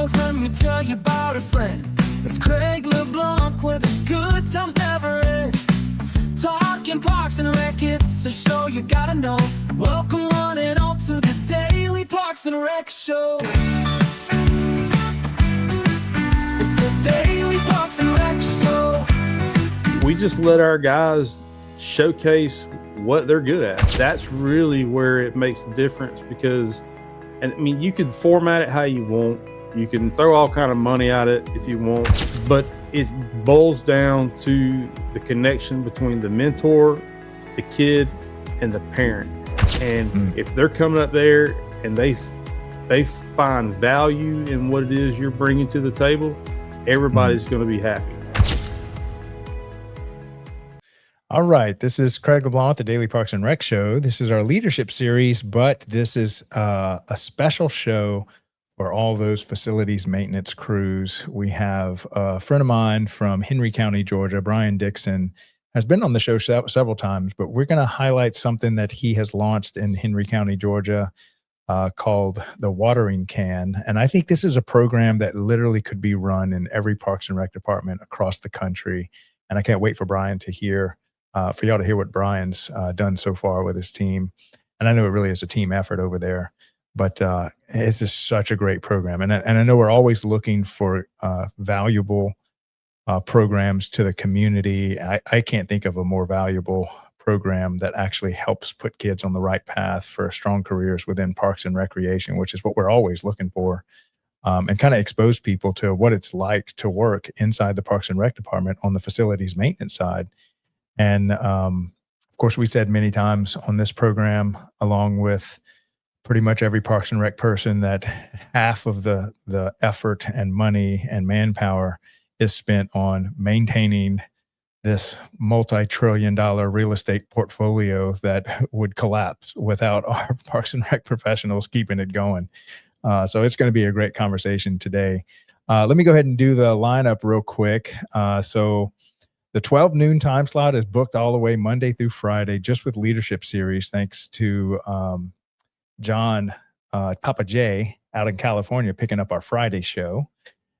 songs, let me tell you about a friend. It's Craig LeBlanc, where the good times never end. Talking Parks and Rec, it's a show you gotta know. Welcome one and all to the Daily Parks and Rec Show. It's the Daily Parks and Rec Show. We just let our guys showcase what they're good at. That's really where it makes the difference, because, and I mean, you could format it how you want. You can throw all kind of money at it if you want, but it boils down to the connection between the mentor, the kid, and the parent. And if they're coming up there and they find value in what it is you're bringing to the table, everybody's going to be happy. All right, this is Craig LeBlanc, the Daily Parks and Rec Show. This is our leadership series, but this is a special show for all those facilities maintenance crews. We have a friend of mine from Henry County, Georgia, Bryan Dixon, has been on the show several times, but we're going to highlight something that he has launched in Henry County, Georgia, called the Watering Can. And I think this is a program that literally could be run in every Parks and Rec department across the country. And I can't wait for Bryan to hear, for y'all to hear what Bryan's done so far with his team. And I know it really is a team effort over there. But it's just such a great program. And I know we're always looking for valuable programs to the community. I can't think of a more valuable program that actually helps put kids on the right path for strong careers within parks and recreation, which is what we're always looking for, and kind of expose people to what it's like to work inside the Parks and Rec department on the facilities maintenance side. And of course, we said many times on this program, along with pretty much every Parks and Rec person, that half of the effort and money and manpower is spent on maintaining this multi-trillion-dollar real estate portfolio that would collapse without our Parks and Rec professionals keeping it going. So it's going to be a great conversation today. Let me go ahead and do the lineup real quick. So the 12 noon time slot is booked all the way Monday through Friday, just with leadership series, thanks to John, Papa J out in California, picking up our Friday show.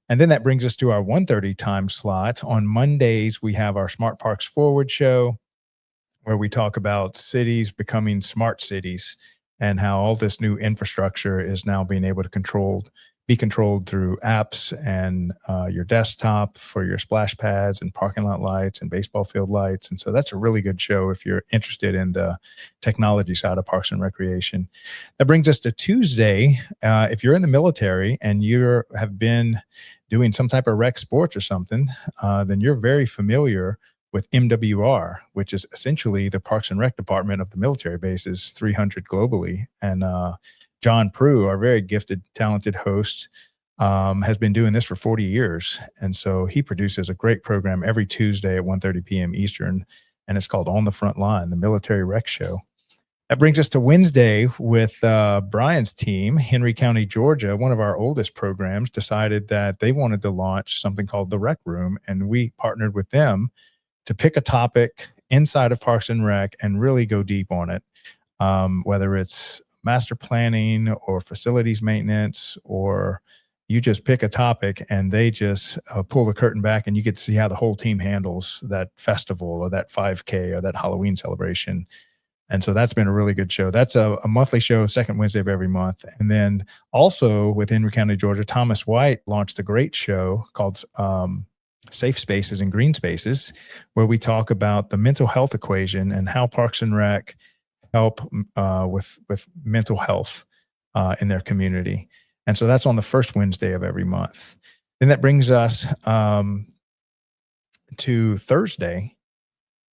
And then that brings us to our 1:30 time slot. On Mondays, we have our Smart Parks Forward show, where we talk about cities becoming smart cities and how all this new infrastructure is now being able to be controlled through apps and your desktop for your splash pads and parking lot lights and baseball field lights. And so that's a really good show if you're interested in the technology side of Parks and Recreation. That brings us to Tuesday. If you're in the military and you have been doing some type of rec sports or something, then you're very familiar with MWR, which is essentially the Parks and Rec department of the military bases, 300 globally. And John Prue, our very gifted, talented host, has been doing this for 40 years. And so he produces a great program every Tuesday at 1:30 p.m. Eastern, and it's called On the Front Line, the Military Rec Show. That brings us to Wednesday with Bryan's team. Henry County, Georgia, one of our oldest programs, decided that they wanted to launch something called the Rec Room, and we partnered with them to pick a topic inside of Parks and Rec and really go deep on it, whether it's master planning or facilities maintenance, or you just pick a topic and they just pull the curtain back and you get to see how the whole team handles that festival or that 5K or that Halloween celebration. And so that's been a really good show. That's a monthly show, second Wednesday of every month. And then also with Henry County, Georgia, Thomas White launched a great show called Safe Spaces and Green Spaces, where we talk about the mental health equation and how Parks and Rec help with mental health in their community. And so that's on the first Wednesday of every month. Then that brings us to Thursday,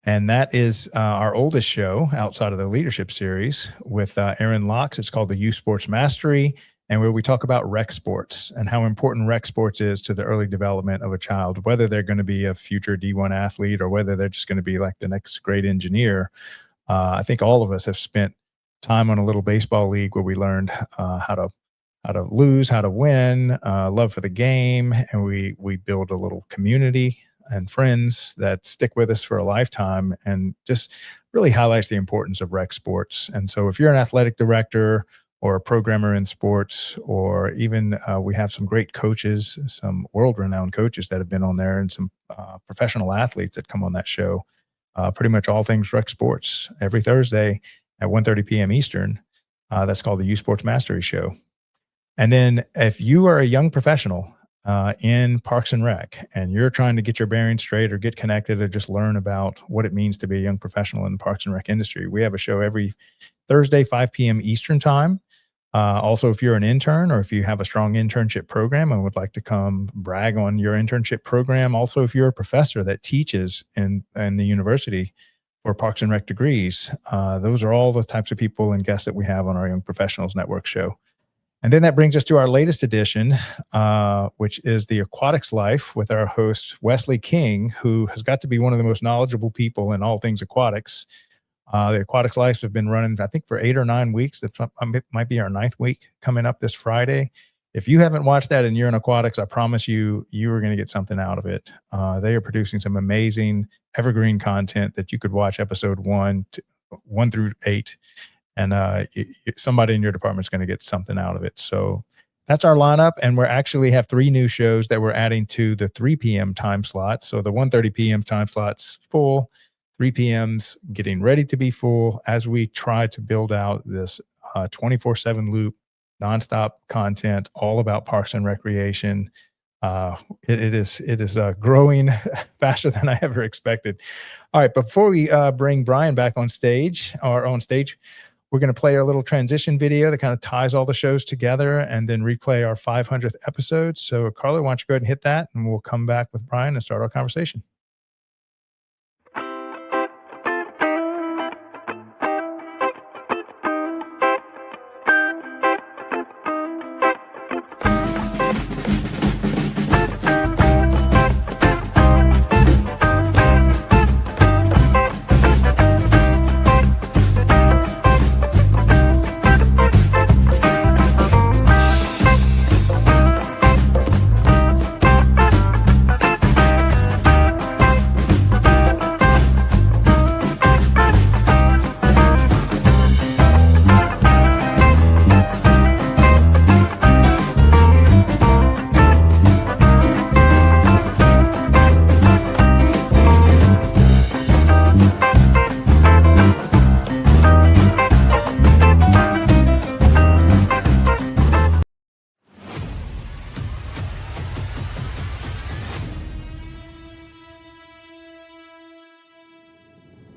and that is our oldest show outside of the leadership series with Aaron Locks. It's called the Youth Sports Mastery, and where we talk about rec sports and how important rec sports is to the early development of a child, whether they're going to be a future D1 athlete or whether they're just going to be like the next great engineer. I think all of us have spent time on a little baseball league where we learned how to lose, how to win, love for the game, and we build a little community and friends that stick with us for a lifetime, and just really highlights the importance of rec sports. And so if you're an athletic director or a programmer in sports, or even we have some great coaches, some world-renowned coaches that have been on there, and some professional athletes that come on that show. Pretty much all things rec sports every Thursday at 1:30 p.m. Eastern. That's called the U Sports Mastery Show. And then if you are a young professional in Parks and Rec, and you're trying to get your bearings straight or get connected or just learn about what it means to be a young professional in the Parks and Rec industry, we have a show every Thursday, 5 p.m. Eastern time. Also, if you're an intern or if you have a strong internship program and would like to come brag on your internship program, also if you're a professor that teaches in the university for Parks and Rec degrees, those are all the types of people and guests that we have on our Young Professionals Network show. And then that brings us to our latest edition, which is the Aquatics Life with our host, Wesley King, who has got to be one of the most knowledgeable people in all things aquatics. The Aquatics Lives have been running, I think, for 8 or 9 weeks. That might be our 9th week coming up this Friday. If you haven't watched that and you're in aquatics, I promise you are going to get something out of it. They are producing some amazing evergreen content that you could watch episode 1 through 8. And somebody in your department is going to get something out of it. So that's our lineup. And we actually have 3 new shows that we're adding to the 3 p.m. time slot. So the 1:30 p.m. time slot's full. 3 p.m.'s getting ready to be full as we try to build out this 24/7 loop, nonstop content, all about parks and recreation. It is growing faster than I ever expected. All right, before we bring Bryan back on stage, we're going to play our little transition video that kind of ties all the shows together and then replay our 500th episode. So, Carla, why don't you go ahead and hit that, and we'll come back with Bryan and start our conversation.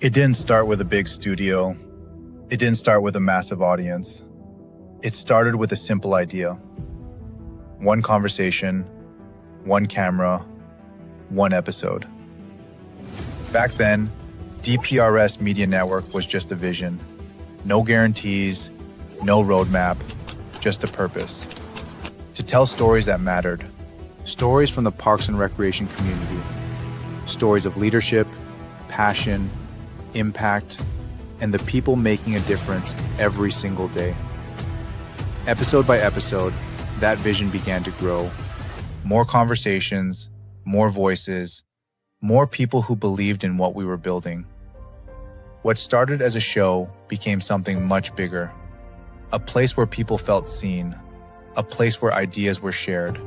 It didn't start with a big studio. It didn't start with a massive audience. It started with a simple idea. One conversation, one camera, one episode. Back then, DPRS Media Network was just a vision. No guarantees, no roadmap, just a purpose. To tell stories that mattered. Stories from the Parks and Recreation community. Stories of leadership, passion, impact, and the people making a difference every single day. Episode by episode, that vision began to grow. More conversations, more voices, more people who believed in what we were building. What started as a show became something much bigger. A place where people felt seen, a place where ideas were shared,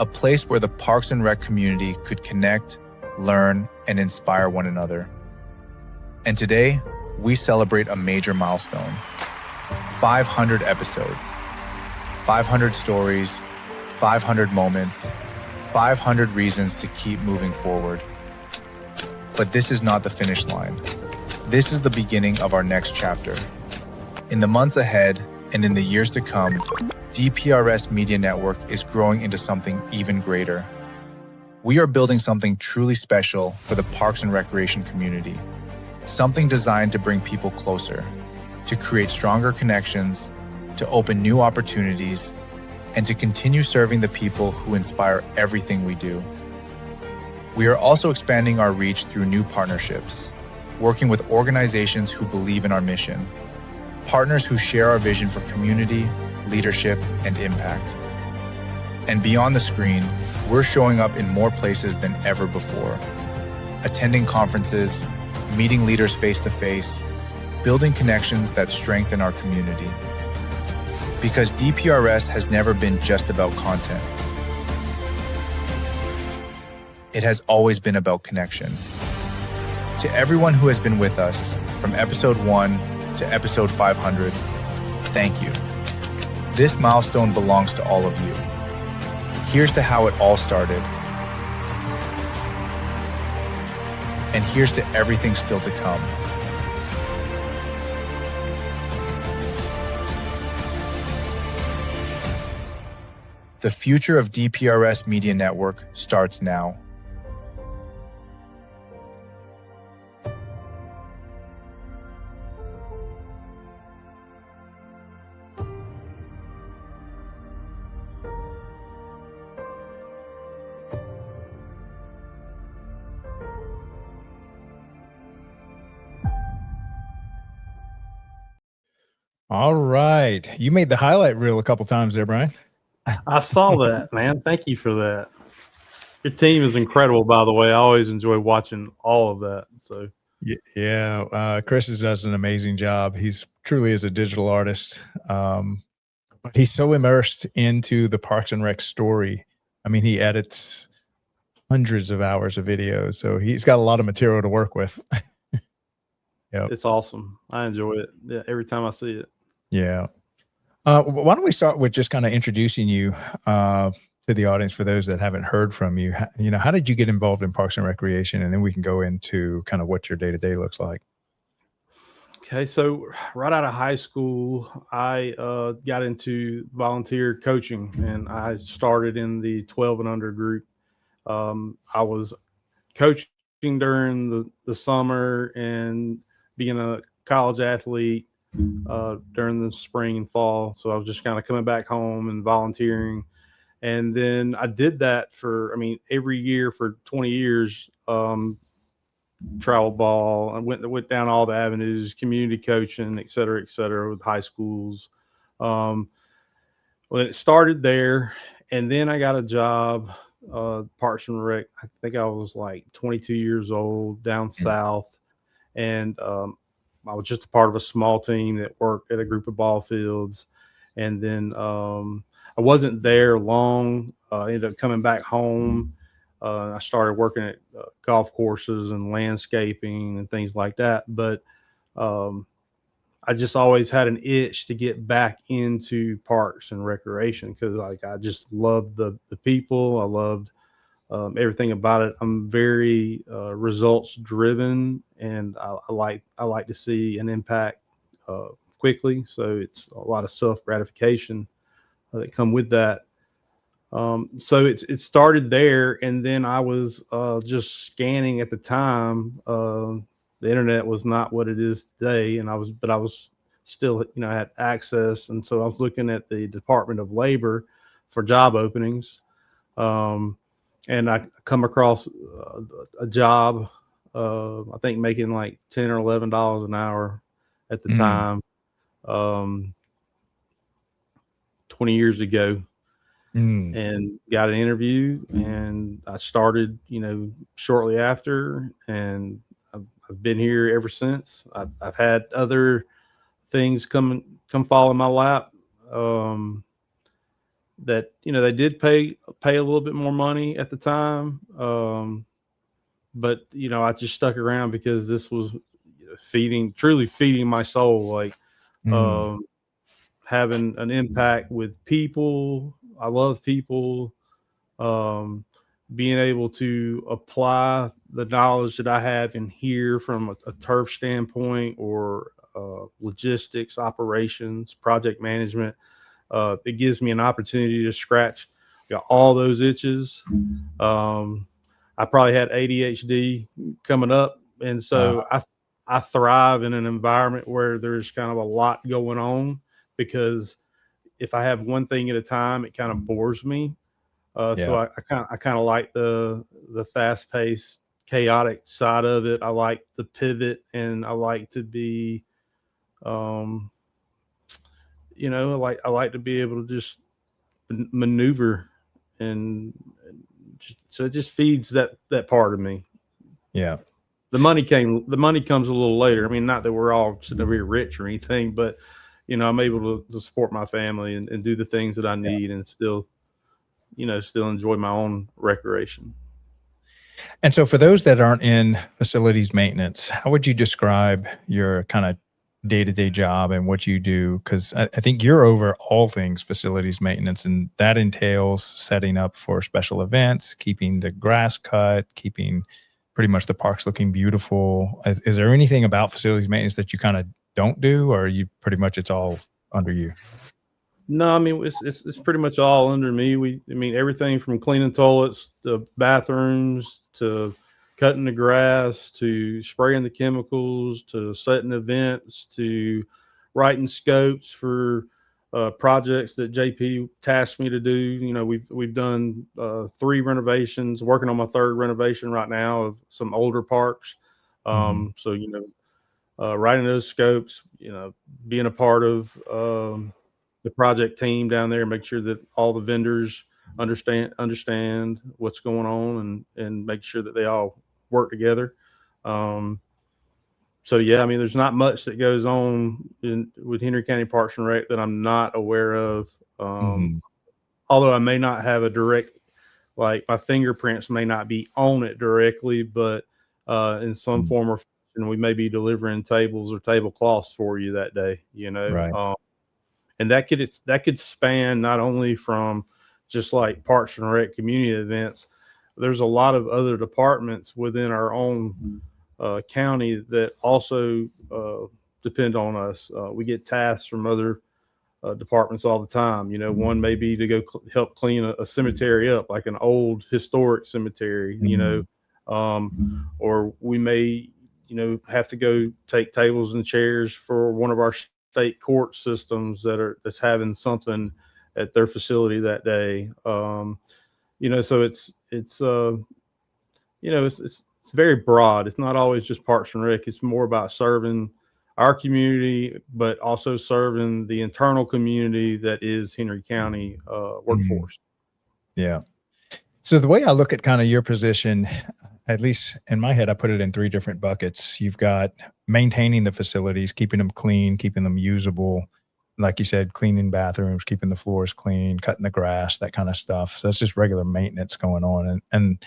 a place where the Parks and Rec community could connect, learn, and inspire one another. And today, we celebrate a major milestone. 500 episodes, 500 stories, 500 moments, 500 reasons to keep moving forward. But this is not the finish line. This is the beginning of our next chapter. In the months ahead and in the years to come, DPRS Media Network is growing into something even greater. We are building something truly special for the Parks and Recreation community. Something designed to bring people closer, to create stronger connections, to open new opportunities, and to continue serving the people who inspire everything we do. We are also expanding our reach through new partnerships, working with organizations who believe in our mission, partners who share our vision for community, leadership, and impact. And beyond the screen, we're showing up in more places than ever before, attending conferences, meeting leaders face-to-face, building connections that strengthen our community. Because DPRS has never been just about content. It has always been about connection. To everyone who has been with us, from episode 1 to episode 500, thank you. This milestone belongs to all of you. Here's to how it all started. And here's to everything still to come. The future of DPRS Media Network starts now. All right. You made the highlight reel a couple times there, Bryan. I saw that, man. Thank you for that. Your team is incredible, by the way. I always enjoy watching all of that. So Yeah. Chris does an amazing job. He's truly is a digital artist. But he's so immersed into the Parks and Rec story. I mean, he edits hundreds of hours of videos, so he's got a lot of material to work with. it's awesome. I enjoy it. Yeah, every time I see it. Yeah. Why don't we start with just kind of introducing you to the audience for those that haven't heard from you? How did you get involved in Parks and Recreation? And then we can go into kind of what your day-to-day looks like. Okay, so right out of high school, I got into volunteer coaching, and I started in the 12 and under group. I was coaching during the summer and being a college athlete during the spring and fall. So I was just kind of coming back home and volunteering. And then I did that for, every year for 20 years, travel ball. I went down all the avenues, community coaching, et cetera, with high schools. Well, it started there. And then I got a job, Parks and Rec. I think I was like 22 years old down south. And I was just a part of a small team that worked at a group of ball fields. And then I wasn't there long. I ended up coming back home. I started working at golf courses and landscaping and things like that. But I just always had an itch to get back into parks and recreation because I just loved the people. I loved everything about it. I'm very results driven, and I like to see an impact quickly. So it's a lot of self gratification that come with that. So it started there, and then I was just scanning at the time. The internet was not what it is today, and I was still, I had access, and so I was looking at the Department of Labor for job openings, and I come across a job, I think making like $10 or $11 an hour at the time, 20 years ago. And got an interview, and I started, shortly after, and I've been here ever since. I've had other things come fall in my lap that, they did pay a little bit more money at the time. But, I just stuck around because this was truly feeding my soul, like having an impact with people. I love people, being able to apply the knowledge that I have in here from a turf standpoint or logistics, operations, project management. It gives me an opportunity to scratch all those itches. I probably had ADHD coming up, and so I thrive in an environment where there's kind of a lot going on, because if I have one thing at a time, it kind of bores me. So I kind of like the fast paced, chaotic side of it. I like the pivot, and I like to be, I like to be able to just maneuver, and so it just feeds that part of me. Yeah. The money comes a little later. Not that we're all sitting over here rich or anything, but I'm able to support my family and do the things that I need and still, still enjoy my own recreation. And so for those that aren't in facilities maintenance, how would you describe your kind of day-to-day job and what you do? Because I think you're over all things facilities maintenance, and that entails setting up for special events, keeping the grass cut, keeping pretty much the parks looking beautiful. Is there anything about facilities maintenance that you kind of don't do, or you pretty much it's all under you? No, I mean it's pretty much all under me. I mean everything from cleaning toilets to bathrooms to cutting the grass to spraying the chemicals to setting events to writing scopes for projects that JP tasked me to do. We've done 3 renovations, working on my 3rd renovation right now of some older parks. Mhm. So writing those scopes, being a part of the project team down there, make sure that all the vendors understand what's going on and make sure that they all work together. Um, so yeah, I mean, there's not much that goes on with Henry County Parks and Rec that I'm not aware of. Um, Mhm. Although I may not have a direct, like my fingerprints may not be on it directly, but in some Mhm. form or fashion, we may be delivering tables or tablecloths for you that day. Right. And that could span not only from just like Parks and Rec community events. There's a lot of other departments within our own county that also depend on us. We get tasks from other departments all the time. One may be to go help clean a cemetery up, like an old historic cemetery. Mhm. Or we may, have to go take tables and chairs for one of our state court systems that's having something at their facility that day. So it's very broad. It's not always just Parks and Rec. It's more about serving our community, but also serving the internal community that is Henry County Mhm. workforce. Yeah. So the way I look at kind of your position, at least in my head, I put it in 3 different buckets. You've got maintaining the facilities, keeping them clean, keeping them usable. Like you said, cleaning bathrooms, keeping the floors clean, cutting the grass, that kind of stuff. So it's just regular maintenance going on. And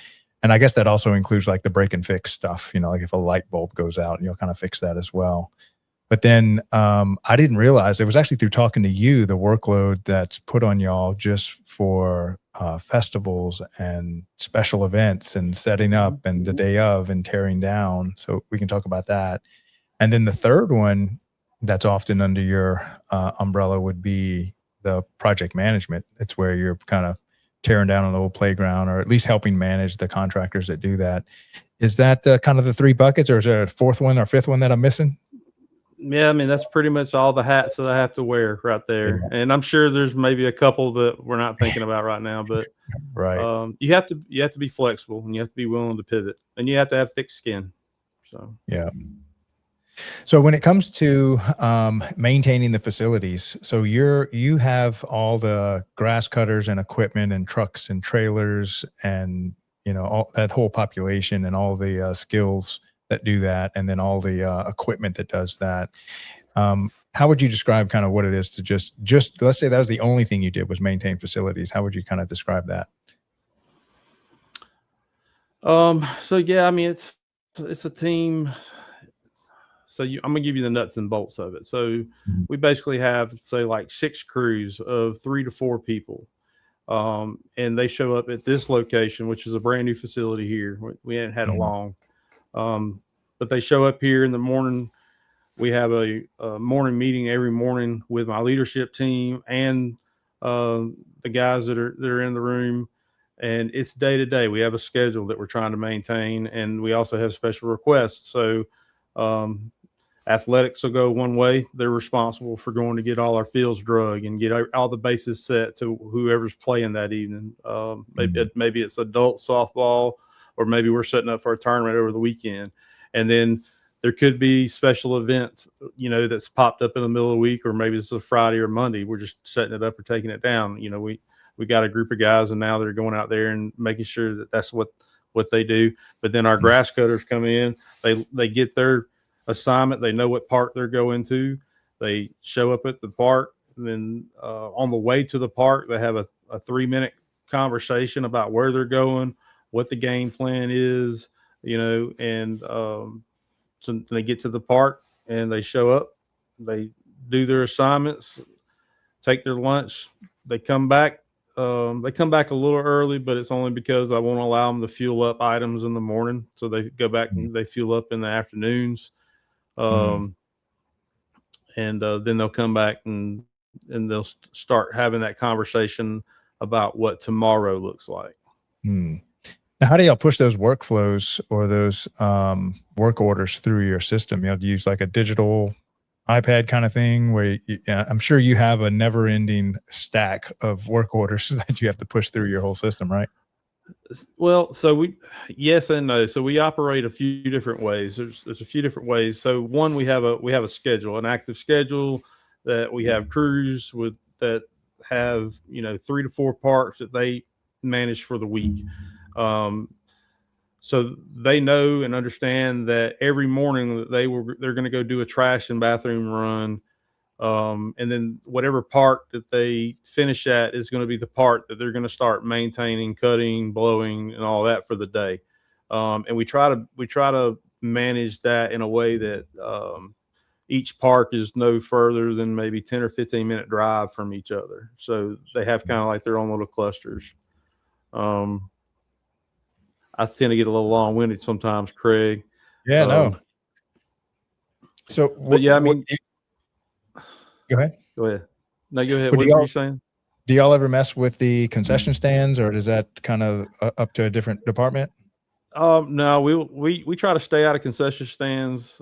I guess that also includes like the break and fix stuff, like if a light bulb goes out, you'll kind of fix that as well. But then I didn't realize it was actually through talking to you, the workload that's put on y'all just for festivals and special events and setting up and the day of and tearing down. So we can talk about that. And then the third one that's often under your umbrella would be the project management. It's where you're kind of tearing down an old playground or at least helping manage the contractors that do that. Is that kind of the 3 buckets, or is there a fourth one or fifth one that I'm missing? Yeah, I mean that's pretty much all the hats that I have to wear right there, and I'm sure there's maybe a couple that we're not thinking about right now, but Right. you have to be flexible and you have to be willing to pivot, and you have to have thick skin. So Yeah. So when it comes to maintaining the facilities, so you have all the grass cutters and equipment and trucks and trailers and all that whole population and all the skills that do that, and then all the equipment that does that. How would you describe kind of what it is to just let's say that was the only thing you did was maintain facilities? How would you kind of describe that? so yeah, I mean it's a team. So I'm gonna give you the nuts and bolts of it. So Mhm. we basically have, say, like 6 crews of 3 to 4 people, and they show up at this location, which is a brand new facility here. We hadn't had it Mhm. long, but they show up here in the morning. We have a morning meeting every morning with my leadership team and the guys that are in the room, and it's day to day. We have a schedule that we're trying to maintain, and we also have special requests. So um, athletics will go one way. They're responsible for going to get all our fields drug and get all the bases set to whoever's playing that evening. Mhm. Maybe it's adult softball, or maybe we're setting up for a tournament over the weekend. And then there could be special events, that's popped up in the middle of the week, or maybe it's a Friday or Monday. We're just setting it up or taking it down. We got a group of guys, and now they're going out there and making sure that that's what they do. But then our grass cutters come in. They get their assignment. They know what park they're going to. They show up at the park, and then on the way to the park, they have a 3-minute conversation about where they're going, what the game plan is, and so they get to the park and they show up, they do their assignments, take their lunch, they come back. They come back a little early, but it's only because I won't allow them to fuel up items in the morning. So they go back and they fuel up in the afternoons. And then they'll come back and they'll start having that conversation about what tomorrow looks like. Now, how do y'all push those workflows or those work orders through your system? You use like a digital iPad kind of thing where I'm sure you have a never ending stack of work orders that you have to push through your whole system, right? Well, so yes and no. So we operate a few different ways. There's a few different ways. So one, we have a schedule, an active schedule that we have crews that have 3 to 4 parks that they manage for the week. So they know and understand that every morning that they're going to go do a trash and bathroom run. And then whatever part that they finish at is going to be the part that they're going to start maintaining, cutting, blowing, and all that for the day. And we try to manage that in a way that each park is no further than maybe 10 or 15-minute drive from each other. So they have kind of like their own little clusters. I tend to get a little long-winded sometimes, Craig. Yeah, no. So, but yeah, I mean, go ahead. Go ahead. No, go ahead. What were you saying? Do y'all ever mess with the concession stands, or is that kind of up to a different department? No, we try to stay out of concession stands.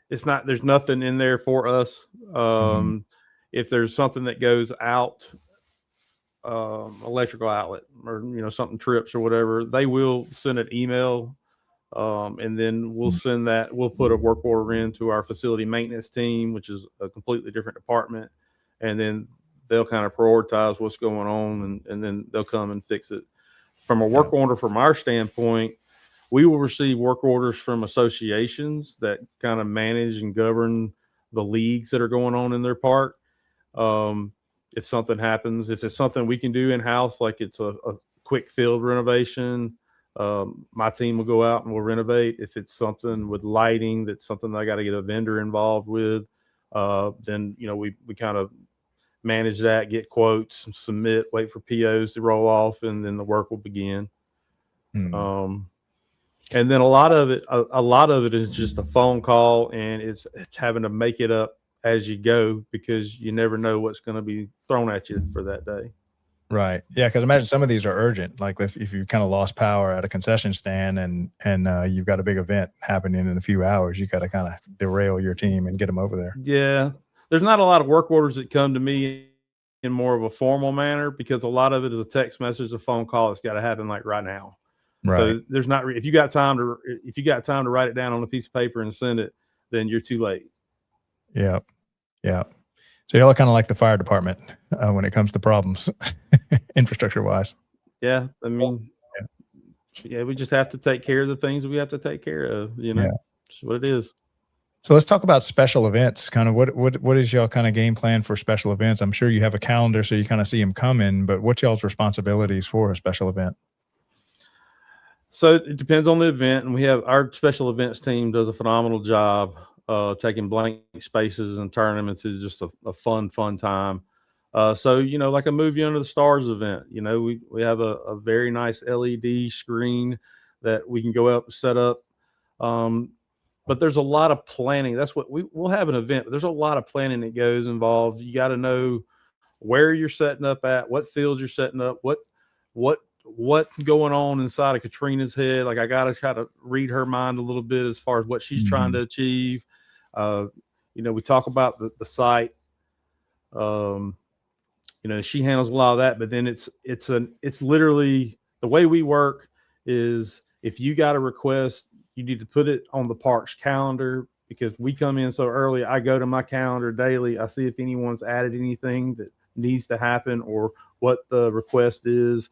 There's nothing in there for us. If there's something that goes out, electrical outlet or something trips or whatever, they will send an email, and then we'll put a work order into our facility maintenance team, which is a completely different department, and then they'll kind of prioritize what's going on, and then they'll come and fix it. From a work order from our standpoint, we will receive work orders from associations that kind of manage and govern the leagues that are going on in their park. If something happens, if it's something we can do in-house, like it's a quick field renovation, my team will go out and we'll renovate. If it's something with lighting, that's something that I got to get a vendor involved with, then we kind of manage that, get quotes, submit, wait for POs to roll off, and then the work will begin. And then a lot of it is just a phone call, and it's having to make it up as you go, because you never know what's going to be thrown at you for that day. Right. Yeah. Because imagine some of these are urgent. Like if you kind of lost power at a concession stand and you've got a big event happening in a few hours, you got to kind of derail your team and get them over there. Yeah. There's not a lot of work orders that come to me in more of a formal manner, because a lot of it is a text message, a phone call that's got to happen like right now. Right. So there's not, if you got time to write it down on a piece of paper and send it, then you're too late. Yeah. Yeah. So y'all are kind of like the fire department when it comes to problems, infrastructure wise. Yeah. I mean, yeah, we just have to take care of the things we have to take care of, It's what it is. So let's talk about special events. Kind of what is y'all kind of game plan for special events? I'm sure you have a calendar, so you kind of see them coming, but what's y'all's responsibilities for a special event? So it depends on the event, and we have our special events team does a phenomenal job taking blank spaces and turning them into just a fun time. So like a movie under the stars event, we have a very nice LED screen that we can go up and set up. But there's a lot of planning. That's what we'll have an event, but there's a lot of planning that goes involved. You got to know where you're setting up at, what fields you're setting up, what's going on inside of Katrina's head. Like I got to try to read her mind a little bit as far as what she's trying to achieve. We talk about the site. She handles a lot of that, but then it's literally the way we work is if you got a request, you need to put it on the park's calendar, because we come in so early. I go to my calendar daily. I see if anyone's added anything that needs to happen or what the request is.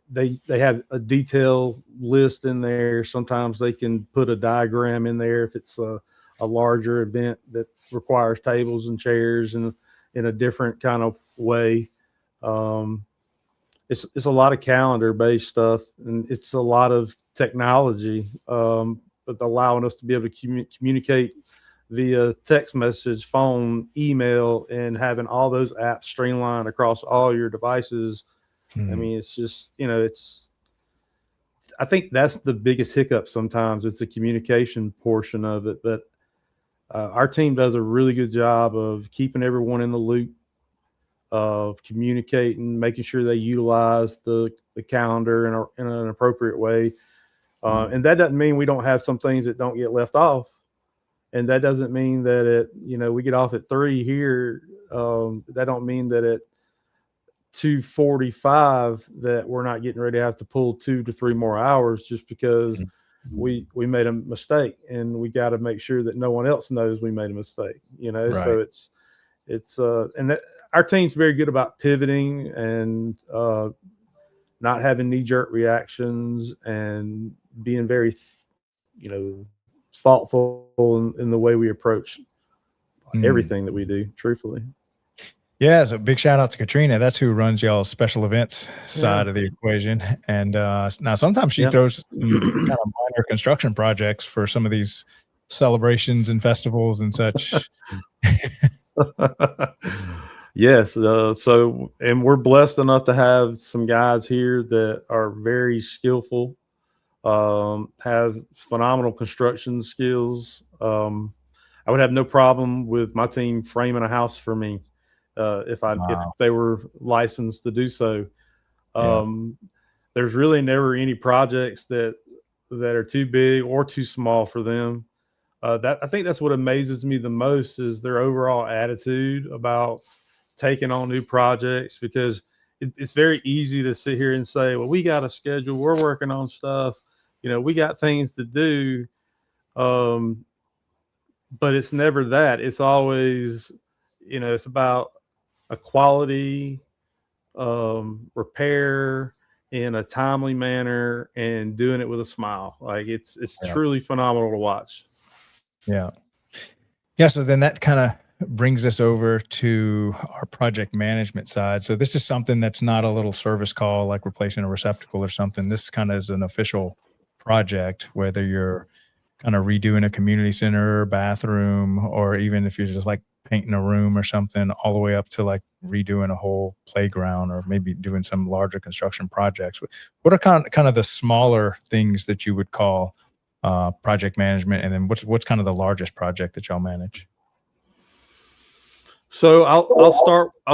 They have a detailed list in there. Sometimes they can put a diagram in there if it's a a larger event that requires tables and chairs and in a different kind of way. Um, it's a lot of calendar based stuff, and it's a lot of technology, but allowing us to be able to communicate via text message, phone, email, and having all those apps streamlined across all your devices. I mean, it's just, I think that's the biggest hiccup sometimes. It's the communication portion of it. But our team does a really good job of keeping everyone in the loop, of communicating, making sure they utilize the calendar in an appropriate way. And that doesn't mean we don't have some things that don't get left off. And that doesn't mean that we get off at 3 here. That don't mean that at 2:45 that we're not getting ready to have to pull 2 to 3 more hours just because we made a mistake, and we got to make sure that no one else knows we made a mistake. Right. So it's and that our team's very good about pivoting and not having knee-jerk reactions and being very thoughtful in the way we approach everything that we do, truthfully. Yeah, so big shout out to Katrina. That's who runs y'all's special events side of the equation. And now sometimes she throws some kind of minor construction projects for some of these celebrations and festivals and such. Yes. And we're blessed enough to have some guys here that are very skillful, have phenomenal construction skills. I would have no problem with my team framing a house for me if they were licensed to do so. There's really never any projects that are too big or too small for them. I think that's what amazes me the most is their overall attitude about taking on new projects, because it's very easy to sit here and say, well, we got a schedule, we're working on stuff, we got things to do. But it's never that. It's always, it's about a quality repair in a timely manner and doing it with a smile. Like it's truly phenomenal to watch. Yeah. So then that kind of brings us over to our project management side. So this is something that's not a little service call like replacing a receptacle or something. This kind of is an official project, whether you're kind of redoing a community center or bathroom, or even if you're just like painting a room or something, all the way up to like redoing a whole playground or maybe doing some larger construction projects. What are kind of the smaller things that you would call project management? And then what's kind of the largest project that y'all manage? So I'll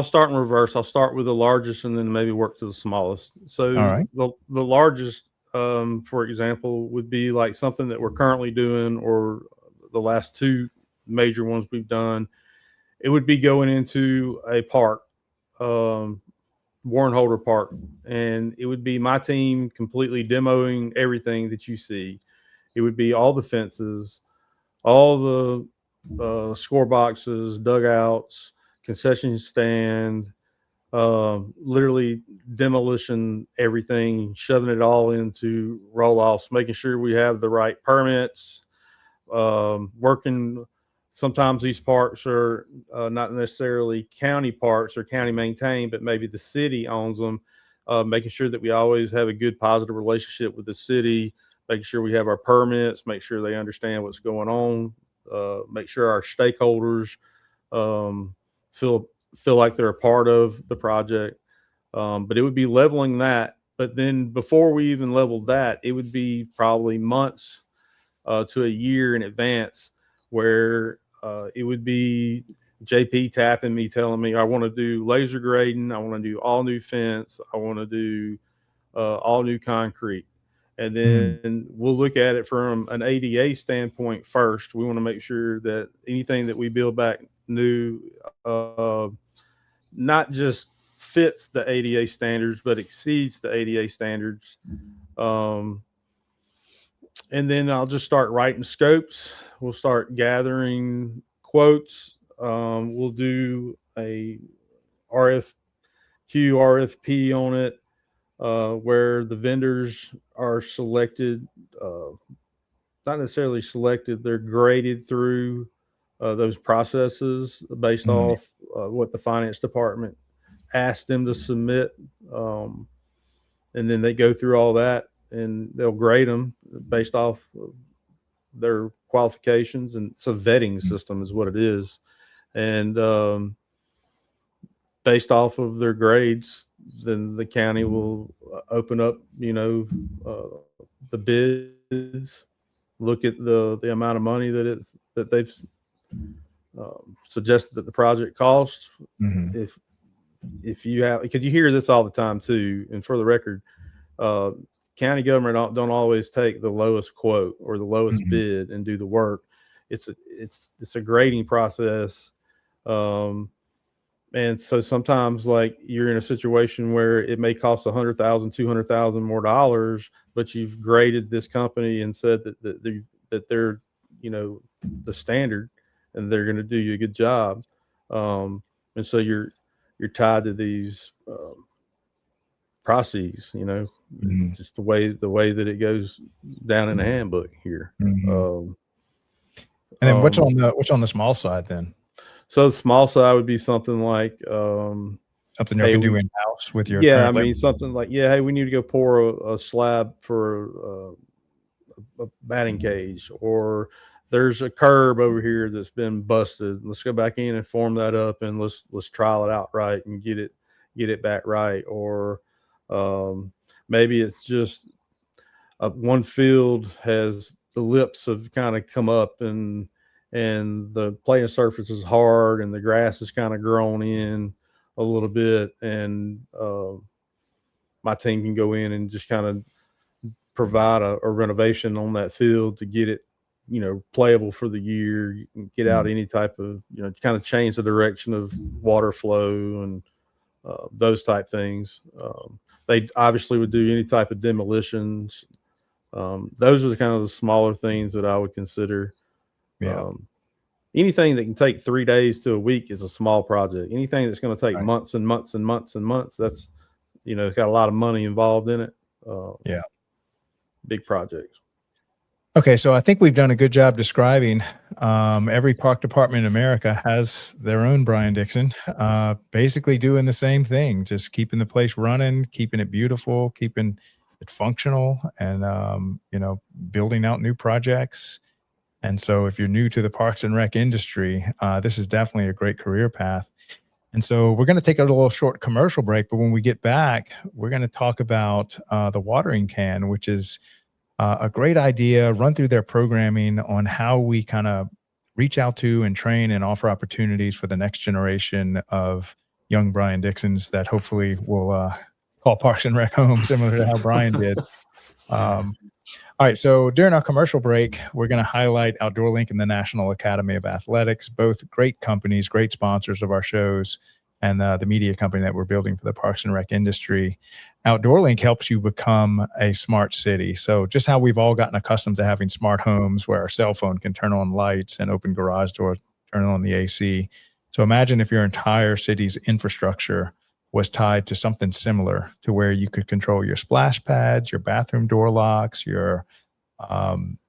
start in reverse. I'll start with the largest and then maybe work to the smallest. So the largest, for example, would be like something that we're currently doing, or the last 2 major ones we've done. It would be going into a park, Warren Holder Park, and it would be my team completely demoing everything that you see. It would be all the fences, all the score boxes, dugouts, concession stand, literally demolition everything, shoving it all into roll-offs, making sure we have the right permits, working. Sometimes these parks are not necessarily county parks or county maintained, but maybe the city owns them, making sure that we always have a good, positive relationship with the city, making sure we have our permits, make sure they understand what's going on, make sure our stakeholders feel like they're a part of the project. But it would be leveling that. But then before we even leveled that, it would be probably months to a year in advance, where it would be JP tapping me, telling me, I want to do laser grading, I want to do all new fence, I want to do all new concrete. And then we'll look at it from an ADA standpoint first. We want to make sure that anything that we build back new not just fits the ADA standards, but exceeds the ADA standards. And then I'll just start writing scopes. We'll start gathering quotes. We'll do a RFQ, RFP on it, where the vendors are selected not necessarily selected, they're graded through those processes based Mm, off what the finance department asked them to submit. Um, and then they go through all that and they'll grade them based off of their qualifications. And it's a vetting mm, system, is what it is. And based off of their grades, then the county will open up, the bids, look at the amount of money that they've suggested that the project costs. mhm, If if you have, because you hear this all the time too, and for the record, uh, county government don't always take the lowest quote or the lowest mhm, bid and do the work. It's a grading process. Um, and so sometimes, like, you're in a situation where it may cost 100,000, 200,000 more dollars, but you've graded this company and said that they're, the standard, and they're going to do you a good job. And so you're tied to these processes, mhm, just the way that it goes down in the handbook here. mhm. Um, And then what's um, on the small side then? so the small side would be something like, Something you hey, can do we in-house with your yeah, I current labor? mean, something like, yeah, hey, we need to go pour a slab for a batting cage, or there's a curb over here that's been busted. Let's go back in and form that up, and let's trial it out right and get it back right. Or um, maybe it's just one field has the lips have kind of come up, and the playing surface is hard and the grass is kind of grown in a little bit, and my team can go in and just kind of provide a renovation on that field to get it, playable for the year. You can get out Mm, any type of, kind of change the direction of water flow and those type things. They obviously would do any type of demolitions. Those are the kind of the smaller things that I would consider. yeah, Um, Anything that can take 3 days to a week is a small project. Anything that's going to take right, months and months and months and months, that's, it's got a lot of money involved in it. Uh, yeah. Big projects. Okay, so I think we've done a good job describing, every park department in America has their own Bryan Dixon, basically doing the same thing, just keeping the place running, keeping it beautiful, keeping it functional, and, building out new projects. And so if you're new to the parks and rec industry, this is definitely a great career path. And so we're going to take a little short commercial break, but when we get back, we're going to talk about the watering can, which is a great idea, run through their programming on how we kind of reach out to and train and offer opportunities for the next generation of young Bryan Dixons that hopefully will call Parks and Rec home, similar to how Brian did. Um, all right, so during our commercial break, we're going to highlight Outdoor Link and the National Academy of Athletics, both great companies, great sponsors of our shows, and the media company that we're building for the Parks and Rec industry. Outdoor Link helps you become a smart city. So just how we've all gotten accustomed to having smart homes where our cell phone can turn on lights and open garage doors, turn on the AC. So imagine if your entire city's infrastructure was tied to something similar, to where you could control your splash pads, your bathroom door locks, your um,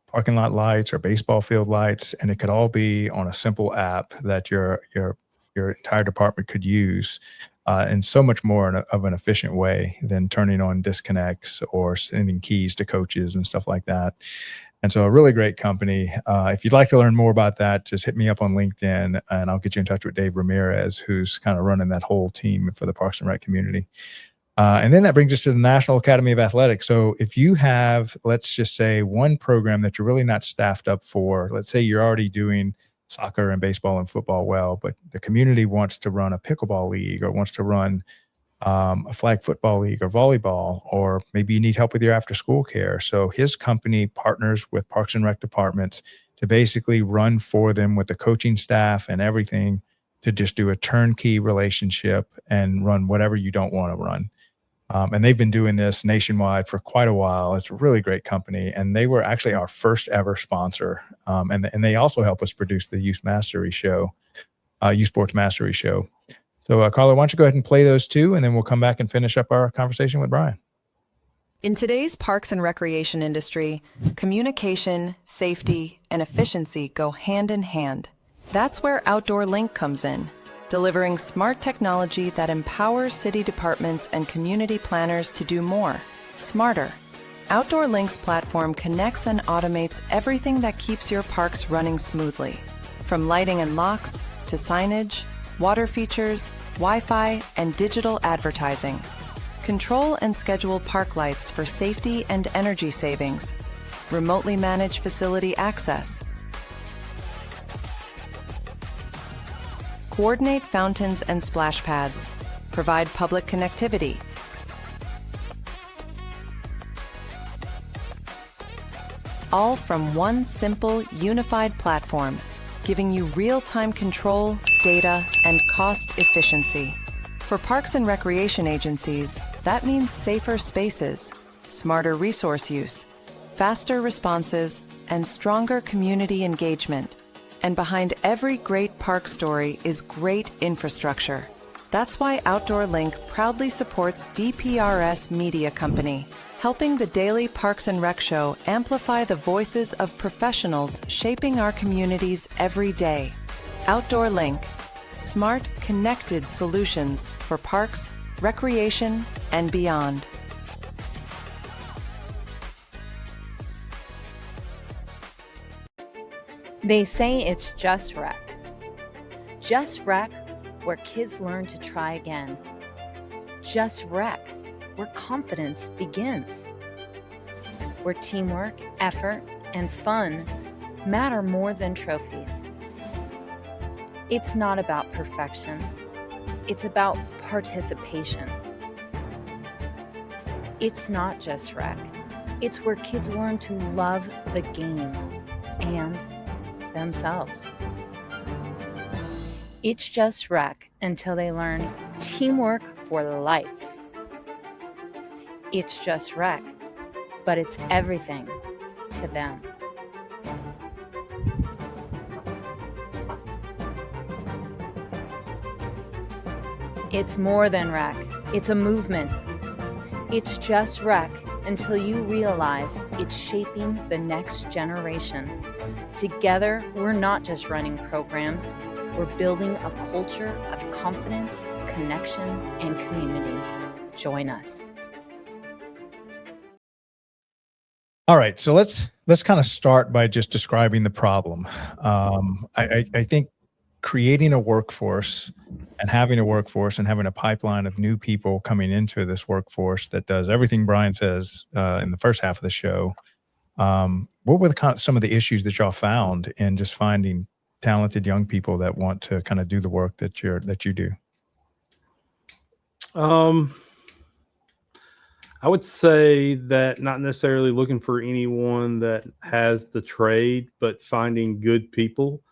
parking lot lights or baseball field lights, and it could all be on a simple app that your entire department could use, and so much more of an efficient way than turning on disconnects or sending keys to coaches and stuff like that. And so a really great company. If you'd like to learn more about that, just hit me up on LinkedIn and I'll get you in touch with Dave Ramirez, who's kind of running that whole team for the Parks and Rec community. And then that brings us to the National Academy of Athletics. So if you have, let's just say, one program that you're really not staffed up for, let's say you're already doing soccer and baseball and football well, but the community wants to run a pickleball league or wants to run a flag football league or volleyball, or maybe you need help with your after school care. So his company partners with Parks and Rec departments to basically run for them with the coaching staff and everything, to just do a turnkey relationship and run whatever you don't want to run. And they've been doing this nationwide for quite a while. It's a really great company. And they were actually our first ever sponsor. And they also help us produce the Youth Mastery Show, Youth Sports Mastery Show. So, Carla, why don't you go ahead and play those two, and then we'll come back and finish up our conversation with Brian. In today's parks and recreation industry, communication, safety, and efficiency go hand in hand. That's where Outdoor Link comes in, delivering smart technology that empowers city departments and community planners to do more, smarter. Outdoor Link's platform connects and automates everything that keeps your parks running smoothly, from lighting and locks to signage, water features, Wi-Fi, and digital advertising. Control and schedule park lights for safety and energy savings. Remotely manage facility access. Coordinate fountains and splash pads. Provide public connectivity. All from one simple, unified platform, giving you real-time control, data, and cost efficiency. For parks and recreation agencies, that means safer spaces, smarter resource use, faster responses, and stronger community engagement. And behind every great park story is great infrastructure. That's why Outdoor Link proudly supports DPRS Media Company, helping the Daily Parks and Rec Show amplify the voices of professionals shaping our communities every day. Outdoor Link. Smart, connected solutions for parks, recreation, and beyond. They say it's just rec. Just rec, where kids learn to try again. Just rec, where confidence begins. Where teamwork, effort, and fun matter more than trophies. It's not about perfection. It's about participation. It's not just rec. It's where kids learn to love the game and themselves. It's just rec until they learn teamwork for life. It's just rec, but it's everything to them. It's more than rec. It's a movement. It's just rec until you realize it's shaping the next generation. Together, we're not just running programs. We're building a culture of confidence, connection, and community. Join us. All right, so let's kind of start by just describing the problem. I think creating a workforce and having a pipeline of new people coming into this workforce that does everything Bryan says in the first half of the show. What were some of the issues that y'all found in just finding talented young people that want to kind of do the work that you do? I would say that not necessarily looking for anyone that has the trade, but finding good people,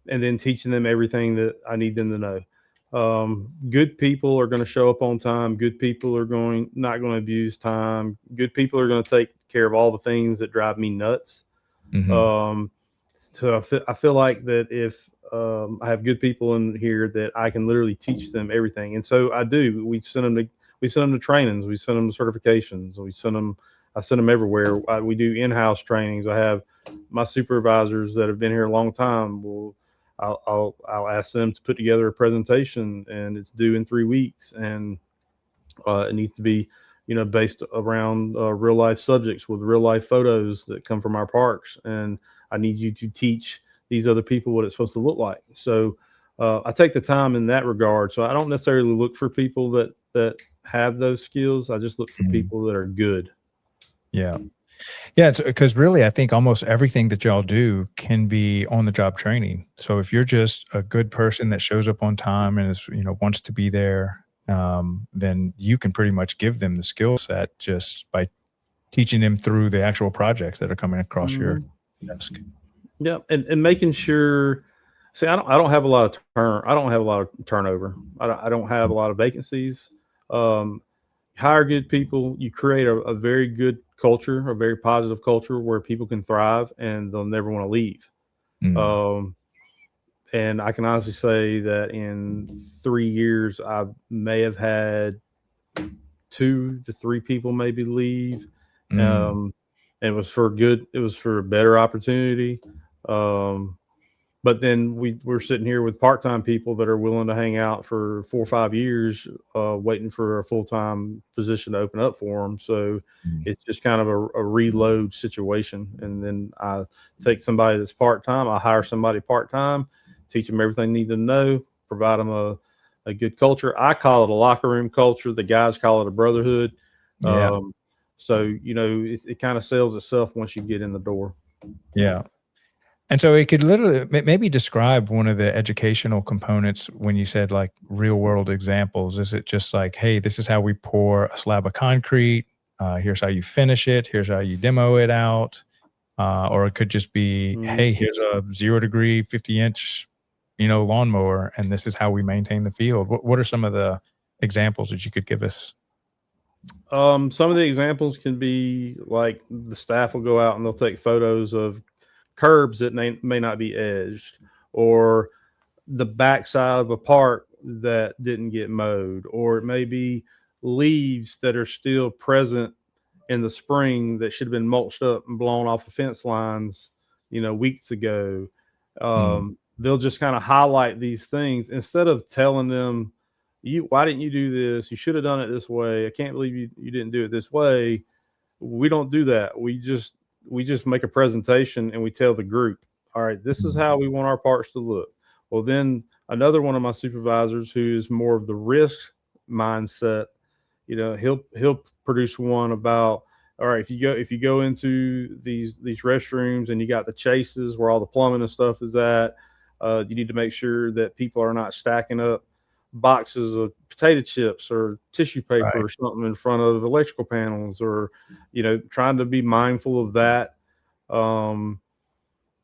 and then teaching them everything that I need them to know. Good people are going to show up on time. Good people are not going to abuse time. Good people are going to take care of all the things that drive me nuts. So I feel like that if I have good people in here, that I can literally teach them everything. And so I do. We send them to trainings. We send them to certifications. I send them everywhere. We do in-house trainings. I have my supervisors that have been here a long time. I'll ask them to put together a presentation, and it's due in 3 weeks, and it needs to be, based around real life subjects with real life photos that come from our parks. And I need you to teach these other people what it's supposed to look like. So I take the time in that regard. So I don't necessarily look for people that have those skills. I just look for people that are good. Yeah. Yeah, it's because really, I think almost everything that y'all do can be on the job training. So if you're just a good person that shows up on time and is, wants to be there, then you can pretty much give them the skill set just by teaching them through the actual projects that are coming across your desk. Yeah, and making sure. See, I don't have a lot of turnover. I don't have a lot of vacancies. Hire good people. You create a very good culture, a very positive culture where people can thrive and they'll never want to leave. And I can honestly say that in 3 years, I may have had 2 to 3 people maybe leave. Mm. And it was for good. It was for a better opportunity. Um, but then we're sitting here with part-time people that are willing to hang out for 4 or 5 years, waiting for a full-time position to open up for them. So Mm. it's just kind of a reload situation. And then I take somebody that's part-time, I hire somebody part-time, teach them everything they need to know, provide them a good culture. I call it a locker room culture. The guys call it a brotherhood. Yeah. So, it kind of sells itself once you get in the door. Yeah. And so it could literally maybe describe one of the educational components when you said like real world examples. Is it just like, hey, this is how we pour a slab of concrete? Here's how you finish it. Here's how you demo it out. Or it could just be, Mhm. hey, here's a 0-degree, 50-inch, lawnmower, and this is how we maintain the field. What are some of the examples that you could give us? Some of the examples can be like the staff will go out and they'll take photos of curbs that may not be edged, or the backside of a park that didn't get mowed, or it may be leaves that are still present in the spring that should have been mulched up and blown off of fence lines, weeks ago. Mm. They'll just kind of highlight these things instead of telling them, why didn't you do this? You should have done it this way. I can't believe you didn't do it this way. We don't do that. We just make a presentation and we tell the group, all right, this is Mm. how we want our parks to look. Well, then another one of my supervisors who is more of the risk mindset, he'll produce one about, all right, if you go into these restrooms and you got the chases where all the plumbing and stuff is at, you need to make sure that people are not stacking up boxes of potato chips or tissue paper Right. or something in front of electrical panels, or trying to be mindful of that. um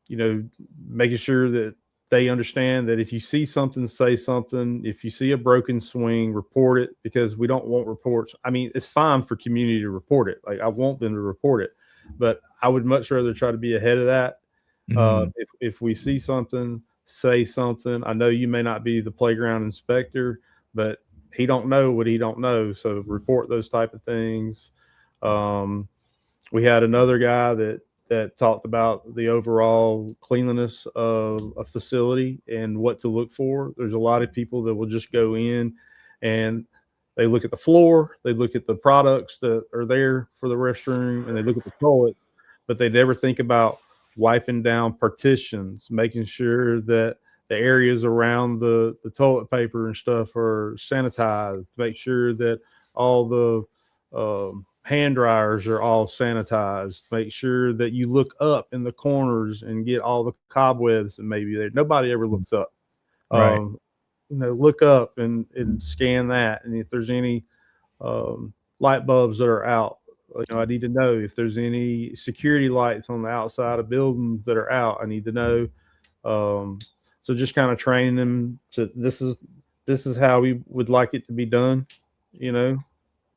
you know, Making sure that they understand that if you see something, say something. If you see a broken swing, report it, because we don't want reports. I mean, it's fine for community to report it. Like, I want them to report it, but I would much rather try to be ahead of that. Mm. If we see something, say something. I know you may not be the playground inspector, but he don't know what he don't know. So report those type of things. Um, we had another guy that talked about the overall cleanliness of a facility and what to look for. There's a lot of people that will just go in and they look at the floor, they look at the products that are there for the restroom, and they look at the toilets, but they never think about wiping down partitions, making sure that the areas around the toilet paper and stuff are sanitized, make sure that all the hand dryers are all sanitized. Make sure that you look up in the corners and get all the cobwebs that may be there. Nobody ever looks up. Right. Um, Look up and scan that. And if there's any light bulbs that are out, I need to know. If there's any security lights on the outside of buildings that are out, I need to know. Um, so just kind of training them to this is how we would like it to be done. You know,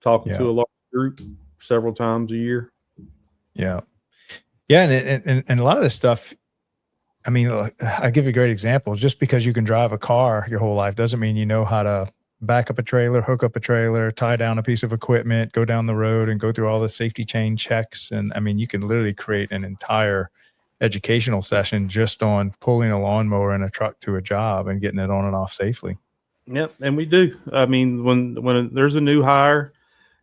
Talking Yeah. to a large group several times a year. Yeah. Yeah. And a lot of this stuff, I mean, I give you a great example. Just because you can drive a car your whole life doesn't mean you know how to back up a trailer, hook up a trailer, tie down a piece of equipment, go down the road and go through all the safety chain checks. And I mean, you can literally create an entire educational session just on pulling a lawnmower in a truck to a job and getting it on and off safely. Yep, and we do. I mean, when there's a new hire,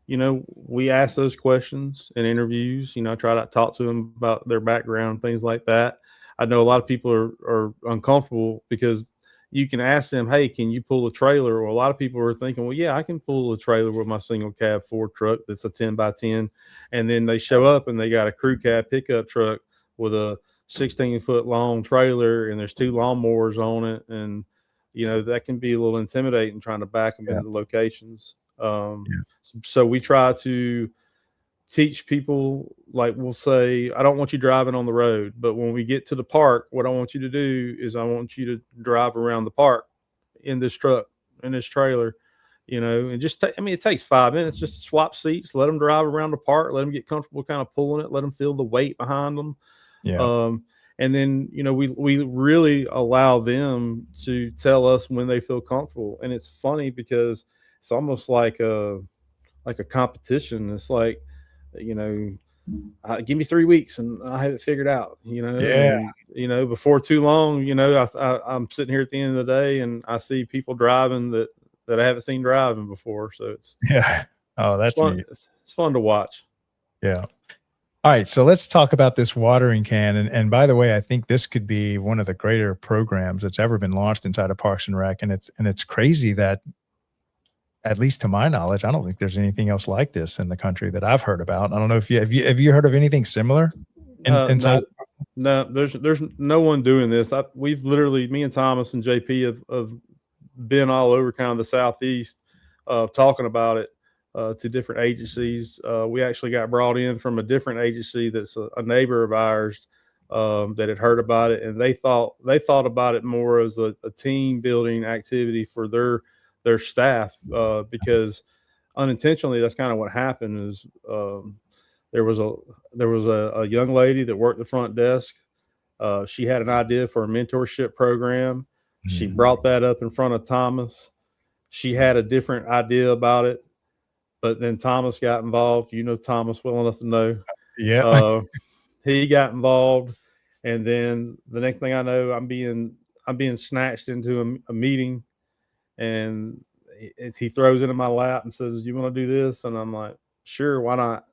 we ask those questions in interviews. I try to talk to them about their background, things like that. I know a lot of people are uncomfortable because you can ask them, hey, can you pull a trailer? Well, a lot of people are thinking, well, yeah, I can pull a trailer with my single cab Ford truck that's a 10 by 10. And then they show up and they got a crew cab pickup truck with a 16-foot long trailer and there's 2 lawnmowers on it. And, that can be a little intimidating trying to back them Yeah. into locations. Yeah. So we try to teach people, like, we'll say, I don't want you driving on the road, but when we get to the park, what I want you to do is I want you to drive around the park in this truck, in this trailer, and just I mean, it takes 5 minutes just to swap seats, let them drive around the park, let them get comfortable kind of pulling it, let them feel the weight behind them. Yeah. And then, we really allow them to tell us when they feel comfortable. And it's funny because it's almost like like a competition. It's like, you know, give me 3 weeks and I have it figured out, Yeah. and, before too long, I'm sitting here at the end of the day and I see people driving that I haven't seen driving before. So Yeah. Oh, it's that's fun. neat. It's fun to watch. Yeah. All right, so let's talk about this watering can. And by the way, I think this could be one of the greater programs that's ever been launched inside of Parks and Rec. And it's crazy that, at least to my knowledge, I don't think there's anything else like this in the country that I've heard about. I don't know if you heard of anything similar inside. No, there's no one doing this. We've literally, me and Thomas and JP have been all over kind of the Southeast, talking about it, to different agencies. We actually got brought in from a different agency that's a neighbor of ours, that had heard about it, and they thought about it more as a team building activity for their staff, because unintentionally that's kind of what happened. Is there was a young lady that worked the front desk. She had an idea for a mentorship program. She brought that up in front of Thomas. She had a different idea about it, but then Thomas got involved. Thomas well enough to know. Yeah. He got involved, and then the next thing I know, I'm being snatched into a meeting, and he throws it in my lap and says, "You want to do this?" And I'm like, "Sure, why not?"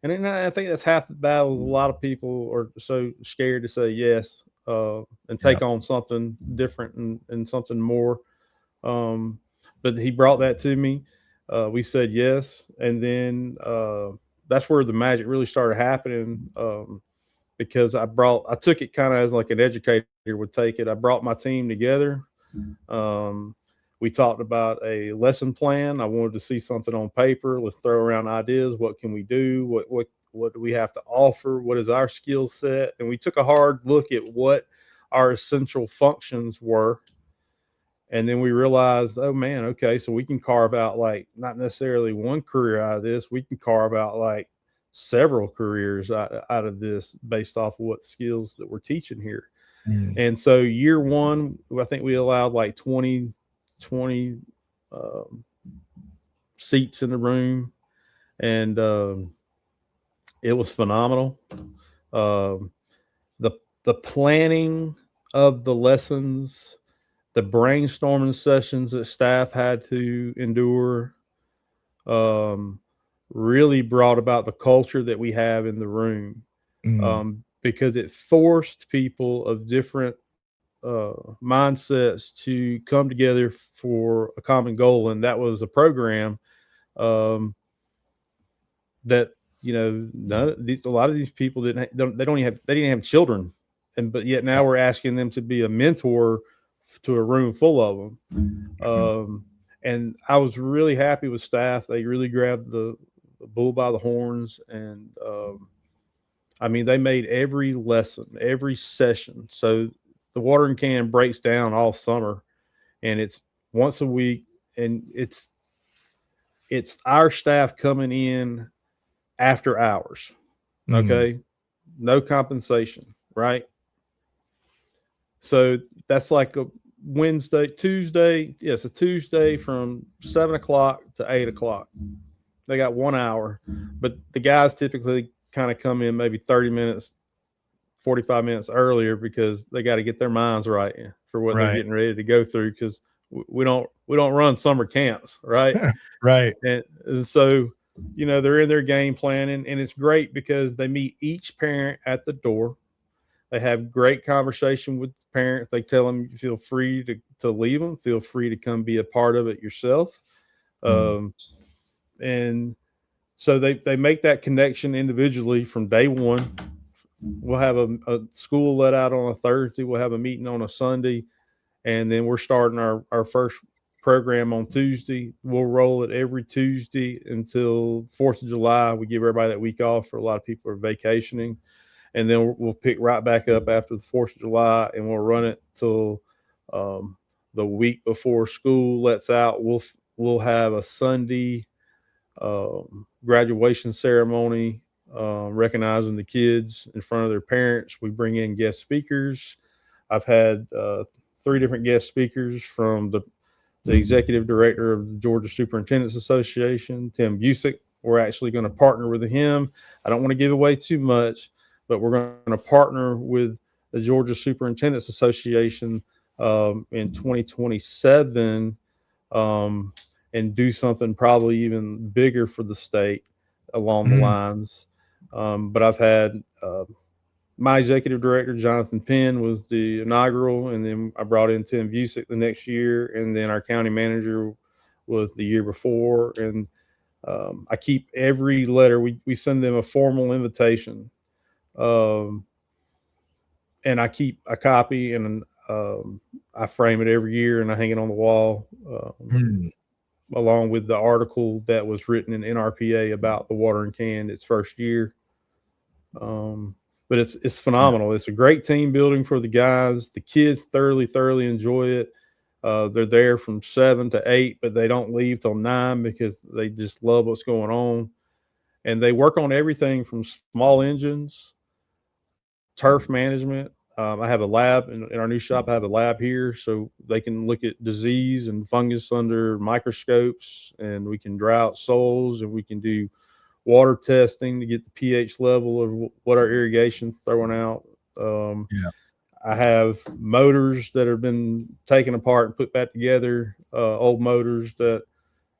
And then I think that's half the battle. A lot of people are so scared to say yes, and take on something different and something more. But he brought that to me. We said yes, and then that's where the magic really started happening. Because I took it kind of as like an educator would take it. I brought my team together. We talked about a lesson plan. I wanted to see something on paper. Let's throw around ideas. What can we do? What do we have to offer? What is our skill set? And we took a hard look at what our essential functions were. And then we realized, oh man, okay, so we can carve out, like, not necessarily one career out of this. We can carve out like several careers out of this based off of what skills that we're teaching here. And so year one, I think we allowed like 20 seats in the room, and it was phenomenal. The planning of the lessons, the brainstorming sessions that staff had to endure, really brought about the culture that we have in the room, because it forced people of different mindsets to come together for a common goal, and that was a program that a lot of these people they didn't have children, but yet now we're asking them to be a mentor to a room full of them. And I was really happy with staff. They really grabbed the bull by the horns, and I mean, they made every lesson, every session. So the watering can breaks down all summer, and it's once a week, and it's our staff coming in after hours. Okay. No compensation, right? So that's like a Tuesday. Yes, a Tuesday from 7 o'clock to 8 o'clock. They got 1 hour, but the guys typically kind of come in maybe 30 minutes, 45 minutes earlier, because they got to get their minds right for what they're getting ready to go through. Because we don't run summer camps, right? Right. And so, they're in their game planning, and it's great because they meet each parent at the door. They have great conversation with the parents. They tell them, you feel free to leave them, feel free to come be a part of it yourself. And so they make that connection individually from day one. We'll have a school let out on a Thursday. We'll have a meeting on a Sunday, and then we're starting our first program on Tuesday. We'll roll it every Tuesday until 4th of July. We give everybody that week off, for a lot of people are vacationing. And then we'll pick right back up after the 4th of July, and we'll run it till the week before school lets out. We'll have a Sunday graduation ceremony, recognizing the kids in front of their parents. We bring in guest speakers. I've had 3 different guest speakers from the executive director of the Georgia Superintendents Association, Tim Busick. We're actually going to partner with him. I don't want to give away too much, but we're going to partner with the Georgia Superintendents Association in 2027 and do something probably even bigger for the state along the lines. But I've had my executive director, Jonathan Penn, was the inaugural, and then I brought in Tim Busick the next year, and then our county manager was the year before. And I keep every letter, we send them a formal invitation. And I keep a copy, and I frame it every year and I hang it on the wall, along with the article that was written in NRPA about the watering can its first year. But it's phenomenal. It's a great team building for the guys. The kids thoroughly enjoy it. They're there from 7 to 8, but they don't leave till 9 because they just love what's going on. And they work on everything from small engines, turf management. I have a lab in our new shop. I have a lab here, so they can look at disease and fungus under microscopes, and we can dry out soils, and we can do water testing to get the pH level of what our irrigation's throwing out. I have motors that have been taken apart and put back together, old motors that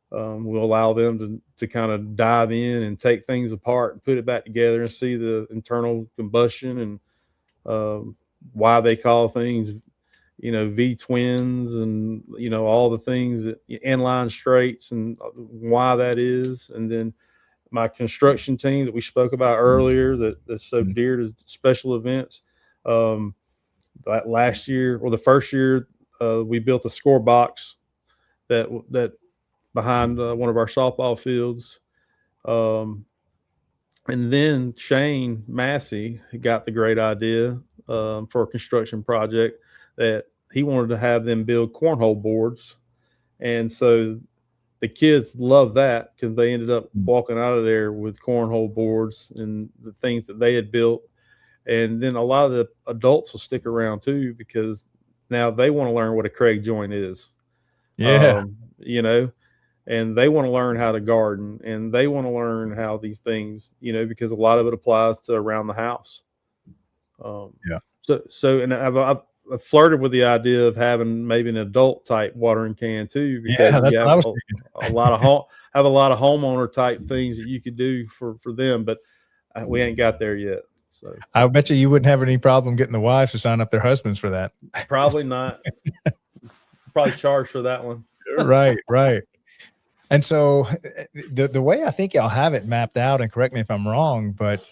will allow them to kind of dive in and take things apart and put it back together and see the internal combustion and why they call things, V twins, and, all the things that inline straights and why that is. And then my construction team that we spoke about earlier, that's so dear to special events. Last year, or the first year, we built a score box that behind one of our softball fields. And then Shane Massey got the great idea for a construction project that he wanted to have them build cornhole boards. And so the kids love that because they ended up walking out of there with cornhole boards and the things that they had built. And then a lot of the adults will stick around too, because now they want to learn what a Craig joint is. And they want to learn how to garden, and they want to learn how these things, because a lot of it applies to around the house. And I've flirted with the idea of having maybe an adult type watering can too, because that's you what I was have a lot of homeowner type things that you could do for them, but we ain't got there yet. So I bet you wouldn't have any problem getting the wives to sign up their husbands for that. Probably not. Probably charge for that one. Right. And so the way I think y'all have it mapped out, and correct me if I'm wrong, but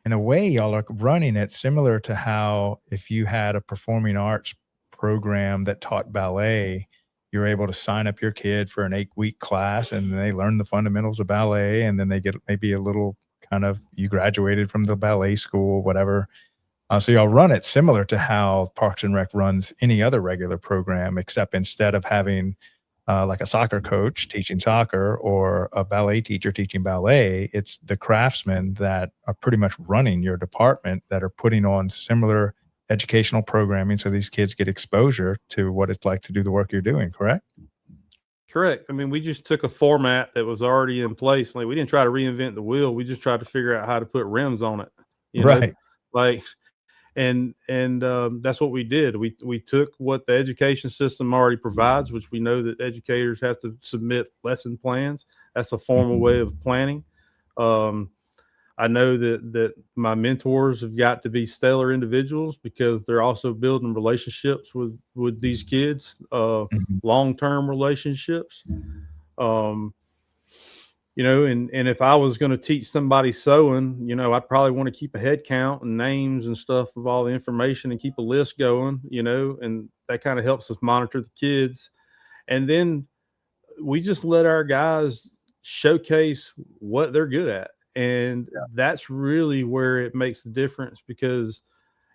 in a way y'all are running it similar to how if you had a performing arts program that taught ballet, you're able to sign up your kid for an 8-week class, and they learn the fundamentals of ballet, and then they get maybe a little kind of, you graduated from the ballet school, whatever. So y'all run it similar to how Parks and Rec runs any other regular program, except instead of having like a soccer coach teaching soccer or a ballet teacher teaching ballet, it's the craftsmen that are pretty much running your department that are putting on similar educational programming so these kids get exposure to what it's like to do the work you're doing, correct? Correct. I mean, we just took a format that was already in place. Like, we didn't try to reinvent the wheel. We just tried to figure out how to put rims on it. Right. And that's what we did. We took what the education system already provides, which we know that educators have to submit lesson plans. That's a formal way of planning. I know that my mentors have got to be stellar individuals because they're also building relationships with these kids, long-term relationships. And if I was going to teach somebody sewing, I'd probably want to keep a head count and names and stuff of all the information and keep a list going, and that kind of helps us monitor the kids. And then we just let our guys showcase what they're good at. And that's really where it makes the difference because,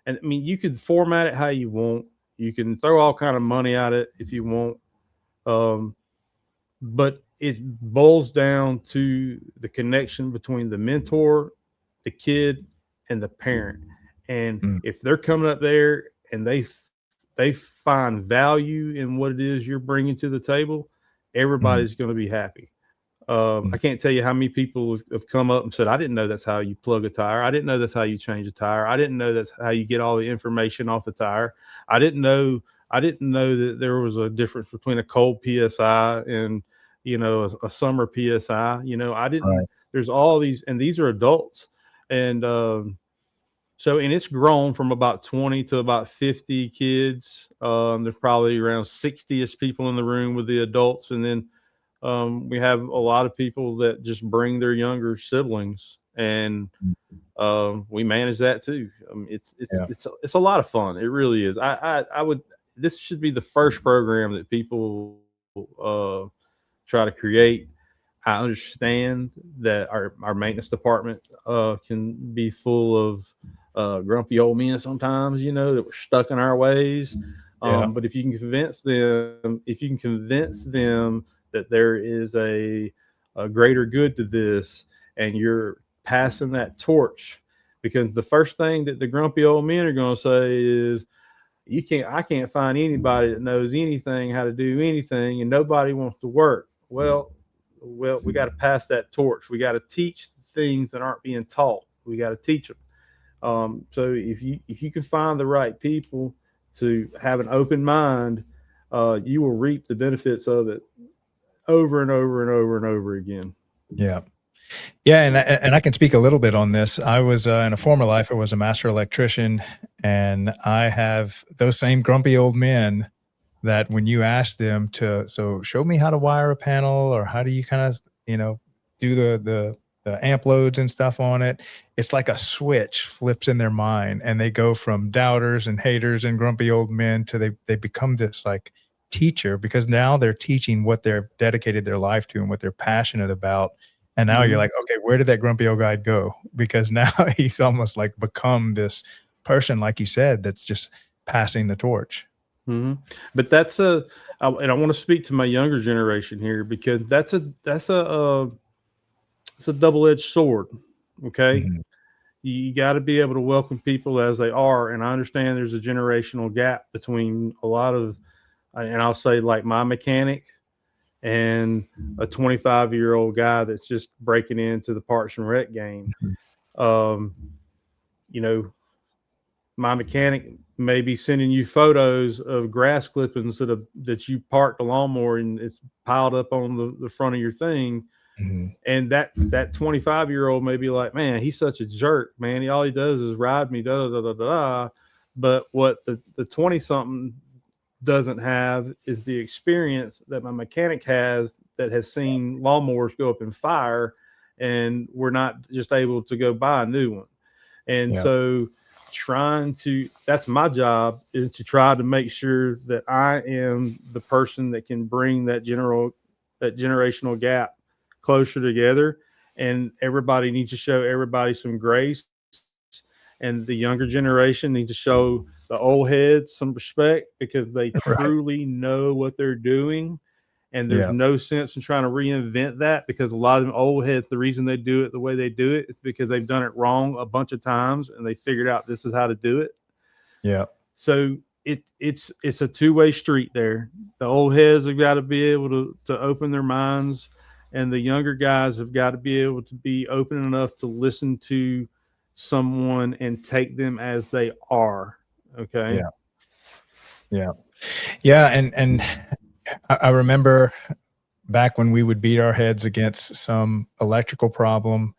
and I mean, you could format it how you want. You can throw all kind of money at it if you want. But it boils down to the connection between the mentor, the kid, and the parent. And if they're coming up there and they they find value in what it is you're bringing to the table, everybody's going to be happy. I can't tell you how many people have come up and said, I didn't know that's how you plug a tire. I didn't know that's how you change a tire. I didn't know that's how you get all the information off the tire. I didn't know that there was a difference between a cold PSI and, a summer PSI. I didn't, Right. there's all these, and these are adults. And, and it's grown from about 20 to about 50 kids. There's probably around 60ish people in the room with the adults. And then, we have a lot of people that just bring their younger siblings, and we manage that too. It's a lot of fun. It really is. I would. This should be the first program that people try to create. I understand that our maintenance department can be full of grumpy old men sometimes. That we're stuck in our ways. But if you can convince them that there is a greater good to this, and you're passing that torch, because the first thing that the grumpy old men are going to say is, I can't find anybody that knows anything, how to do anything, and nobody wants to work. Well, we got to pass that torch. We got to teach things that aren't being taught. We got to teach them. So if you can find the right people to have an open mind, you will reap the benefits of it over and over and over and over again. Yeah. Yeah. And I can speak a little bit on this. I was in a former life, I was a master electrician, and I have those same grumpy old men that when you ask them so show me how to wire a panel, or how do you kind of, do the amp loads and stuff on it, it's like a switch flips in their mind, and they go from doubters and haters and grumpy old men to they become this like teacher, because now they're teaching what they're dedicated their life to and what they're passionate about. And now you're like, okay, where did that grumpy old guy go? Because now he's almost like become this person, like you said, that's just passing the torch. But and I want to speak to my younger generation here, because that's a double-edged sword. Okay. You got to be able to welcome people as they are. And I understand there's a generational gap between a lot of, and I'll say like my mechanic and a 25-year-old guy that's just breaking into the Parks and Rec game. My mechanic may be sending you photos of grass clippings that you parked the lawnmower and it's piled up on the front of your thing. And that 25-year-old may be like, man, he's such a jerk, man. All he does is ride me, da da da da da. But what the 20-something doesn't have is the experience that my mechanic has, that has seen lawnmowers go up in fire, and we're not just able to go buy a new one. And so that's my job, is to try to make sure that I am the person that can bring that generational gap closer together. And everybody needs to show everybody some grace, and the younger generation needs to show the old heads some respect, because they truly know what they're doing. And there's no sense in trying to reinvent that, because a lot of them old heads, the reason they do it the way they do it is because they've done it wrong a bunch of times, and they figured out this is how to do it. Yeah. So it's a two-way street there. The old heads have got to be able to open their minds, and the younger guys have got to be able to be open enough to listen to someone and take them as they are. Okay. Yeah. And I remember back when we would beat our heads against some electrical problem,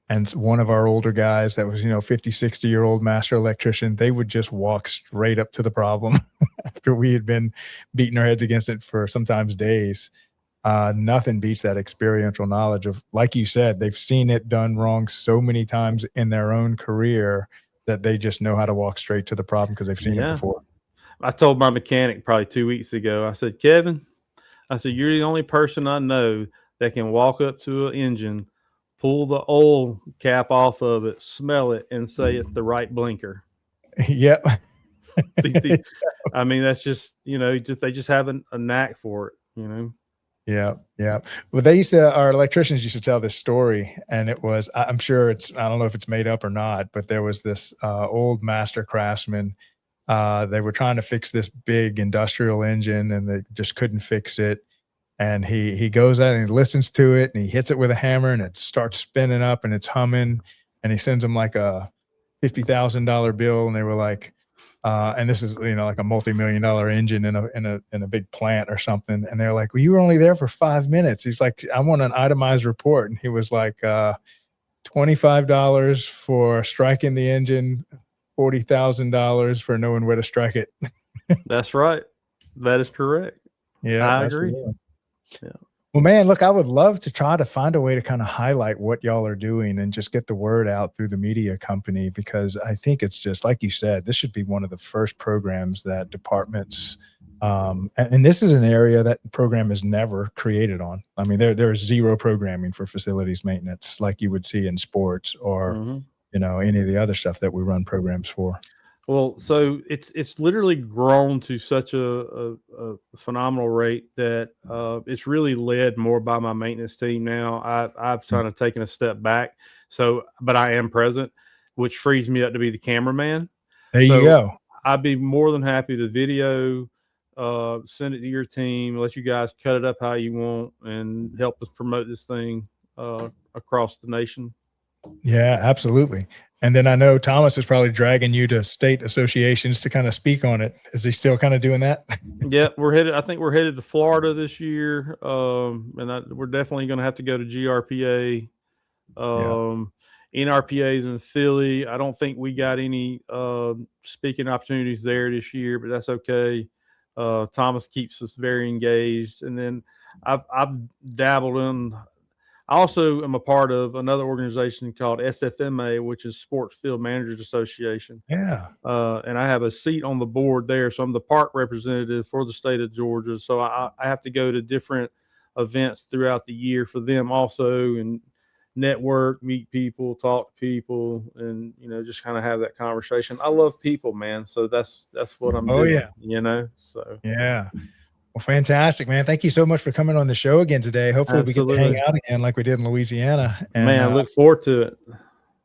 and one of our older guys that was, 50, 60-year-old master electrician, they would just walk straight up to the problem after we had been beating our heads against it for sometimes days. Nothing beats that experiential knowledge of, like you said, they've seen it done wrong so many times in their own career that they just know how to walk straight to the problem because they've seen it before. I told my mechanic probably 2 weeks ago, I said, Kevin, you're the only person I know that can walk up to an engine, pull the oil cap off of it, smell it, and say it's the right blinker. Yep. I mean, that's just, they just have a knack for it, Yeah. Yeah. Well, our electricians used to tell this story, and it was, I don't know if it's made up or not, but there was this old master craftsman They were trying to fix this big industrial engine and they just couldn't fix it. And he goes out and he listens to it and he hits it with a hammer and it starts spinning up and it's humming. And he sends them like a $50,000 bill. And they were like, and this is, like a multi-million-dollar engine in a big plant or something. And they're like, well, you were only there for 5 minutes. He's like, I want an itemized report. And he was like, $25 for striking the engine, $40,000 for knowing where to strike it. That's right. That is correct. Yeah, I agree. absolutely. Yeah. Well, man, look, I would love to try to find a way to kind of highlight what y'all are doing and just get the word out through the media company, because I think it's just like you said, this should be one of the first programs that departments, and this is an area that program is never created on. I mean, there's zero programming for facilities maintenance like you would see in sports or, any of the other stuff that we run programs for. Well, so it's literally grown to such a phenomenal rate that it's really led more by my maintenance team now. I've kind of taken a step back, but I am present, which frees me up to be the cameraman. There you go. I'd be more than happy to video, send it to your team, let you guys cut it up how you want, and help us promote this thing across the nation. Yeah, absolutely. And then I know Thomas is probably dragging you to state associations to kind of speak on it. Is he still kind of doing that? Yeah, I think we're headed to Florida this year. We're definitely going to have to go to GRPA. NRPA's in Philly. I don't think we got any speaking opportunities there this year, but that's okay. Thomas keeps us very engaged. And then I've dabbled in, I also am a part of another organization called SFMA, which is Sports Field Managers Association. Yeah. And I have a seat on the board there. So I'm the park representative for the state of Georgia. So I have to go to different events throughout the year for them also, and network, meet people, talk to people, and, just kind of have that conversation. I love people, man. So that's what I'm doing, so. Yeah. Well, fantastic, man. Thank you so much for coming on the show again today. Hopefully we get to hang out again like we did in Louisiana. And, man, I look forward to it.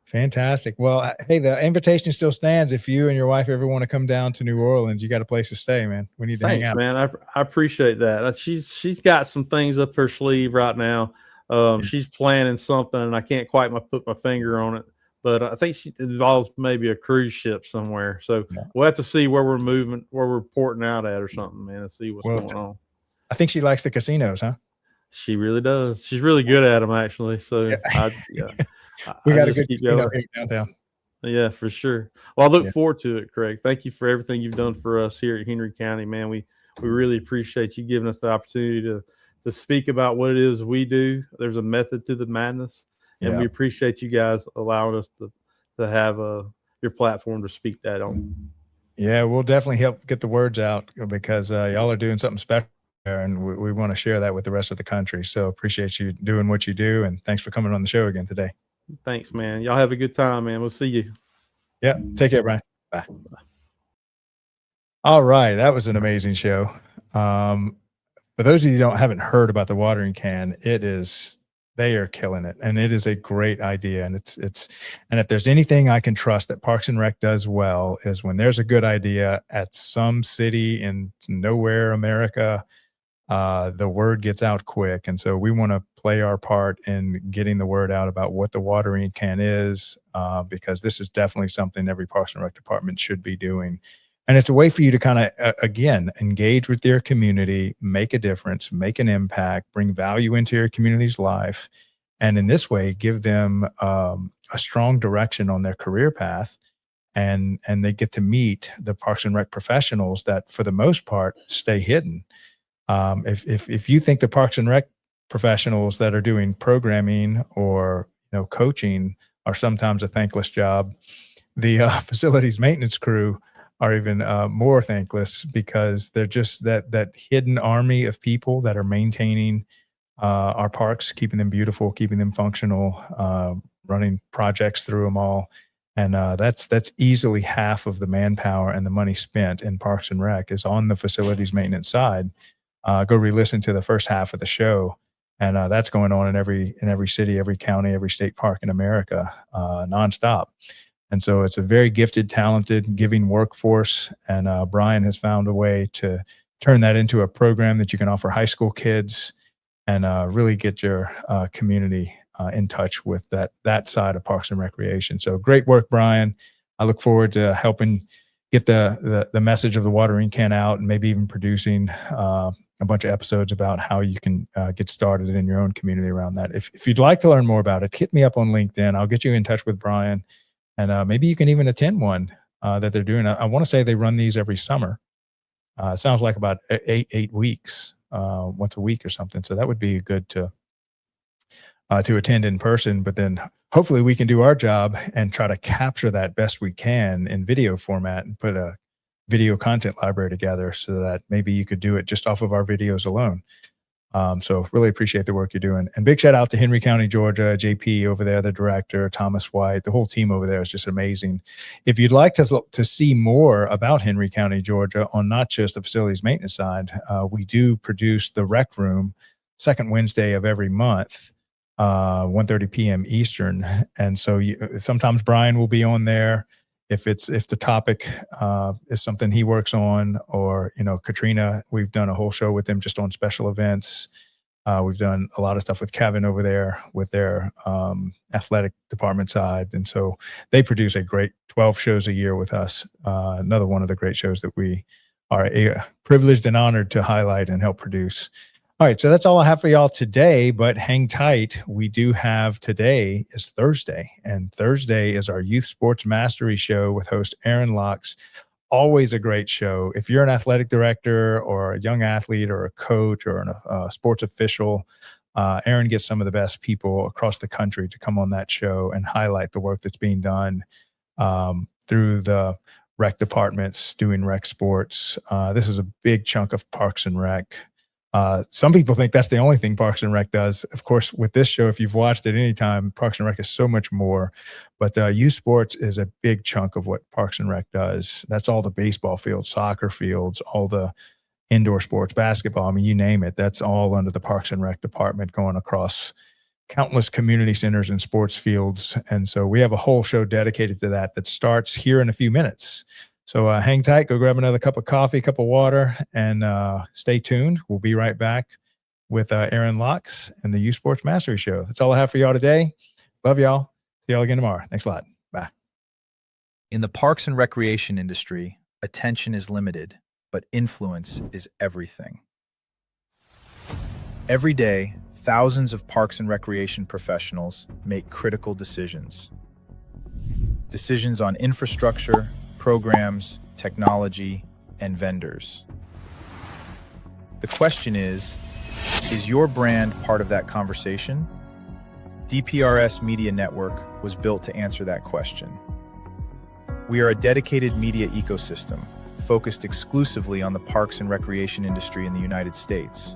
Fantastic. Well, hey, the invitation still stands. If you and your wife ever want to come down to New Orleans, you got a place to stay, man. We need to hang out. Man. I appreciate that. She's got some things up her sleeve right now. She's planning something, and I can't quite put my finger on it. But I think she involves maybe a cruise ship somewhere. So we'll have to see where we're moving, where we're porting out at or something, man, and see what's going on. I think she likes the casinos, huh? She really does. She's really good at them, actually. So we got a good casino here downtown. Yeah, for sure. Well, I look forward to it, Craig. Thank you for everything you've done for us here at Henry County, man. We really appreciate you giving us the opportunity to speak about what it is we do. There's a method to the madness. And we appreciate you guys allowing us to have your platform to speak that on. Yeah, we'll definitely help get the words out, because y'all are doing something special there, and we want to share that with the rest of the country. So appreciate you doing what you do, and thanks for coming on the show again today. Thanks, man. Y'all have a good time, man. We'll see you. Yeah, take care, Bryan. Bye. All right, that was an amazing show. For those of you who haven't heard about the watering can, they are killing it, and it is a great idea. And and if there's anything I can trust that Parks and Rec does well, is when there's a good idea at some city in nowhere America, the word gets out quick. And so we want to play our part in getting the word out about what the watering can is, because this is definitely something every Parks and Rec department should be doing. And it's a way for you to kind of, again, engage with your community, make a difference, make an impact, bring value into your community's life. And in this way, give them a strong direction on their career path. And they get to meet the Parks and Rec professionals that, for the most part, stay hidden. If you think the Parks and Rec professionals that are doing programming or coaching are sometimes a thankless job, the facilities maintenance crew are even more thankless, because they're just that hidden army of people that are maintaining our parks, keeping them beautiful, keeping them functional, running projects through them all. And that's easily half of the manpower and the money spent in Parks and Rec is on the facilities maintenance side. Go re-listen to the first half of the show. And that's going on in every city, every county, every state park in America, nonstop. And so it's a very gifted, talented, giving workforce. And Bryan has found a way to turn that into a program that you can offer high school kids and really get your community in touch with that side of Parks and Recreation. So great work, Bryan. I look forward to helping get the message of the watering can out, and maybe even producing a bunch of episodes about how you can get started in your own community around that. If you'd like to learn more about it, hit me up on LinkedIn. I'll get you in touch with Bryan, and maybe you can even attend one that they're doing. I want to say they run these every summer. It sounds like about eight weeks, once a week or something. So that would be good to attend in person, but then hopefully we can do our job and try to capture that best we can in video format and put a video content library together so that maybe you could do it just off of our videos alone. So really appreciate the work you're doing. And big shout out to Henry County, Georgia, JP over there, the director, Thomas White, the whole team over there is just amazing. If you'd like to see more about Henry County, Georgia, on not just the facilities maintenance side, we do produce the Rec Room second Wednesday of every month, 1:30 p.m. Eastern. And so sometimes Bryan will be on there if the topic is something he works on, or, Katrina, we've done a whole show with them just on special events. We've done a lot of stuff with Kevin over there with their athletic department side. And so they produce a great 12 shows a year with us. Another one of the great shows that we are privileged and honored to highlight and help produce. All right, so that's all I have for y'all today, but hang tight. We do have, today is Thursday, and Thursday is our Youth Sports Mastery Show with host Aaron Locks. Always a great show. If you're an athletic director or a young athlete or a coach or a sports official, Aaron gets some of the best people across the country to come on that show and highlight the work that's being done through the rec departments doing rec sports. This is a big chunk of Parks and Rec. Some people think that's the only thing Parks and Rec does. Of course, with this show, if you've watched it anytime, Parks and Rec is so much more. But youth sports is a big chunk of what Parks and Rec does. That's all the baseball fields, soccer fields, all the indoor sports, basketball. I mean, you name it. That's all under the Parks and Rec department, going across countless community centers and sports fields. And so we have a whole show dedicated to that starts here in a few minutes. So hang tight, go grab another cup of coffee, cup of water, and stay tuned. We'll be right back with Aaron Locks and the Youth Sports Mastery Show. That's all I have for y'all today. Love y'all. See y'all again tomorrow. Thanks a lot. Bye. In the parks and recreation industry, attention is limited, but influence is everything. Every day, thousands of parks and recreation professionals make critical decisions. Decisions on infrastructure, programs, technology, and vendors. The question is your brand part of that conversation? DPRS Media Network was built to answer that question. We are a dedicated media ecosystem focused exclusively on the parks and recreation industry in the United States.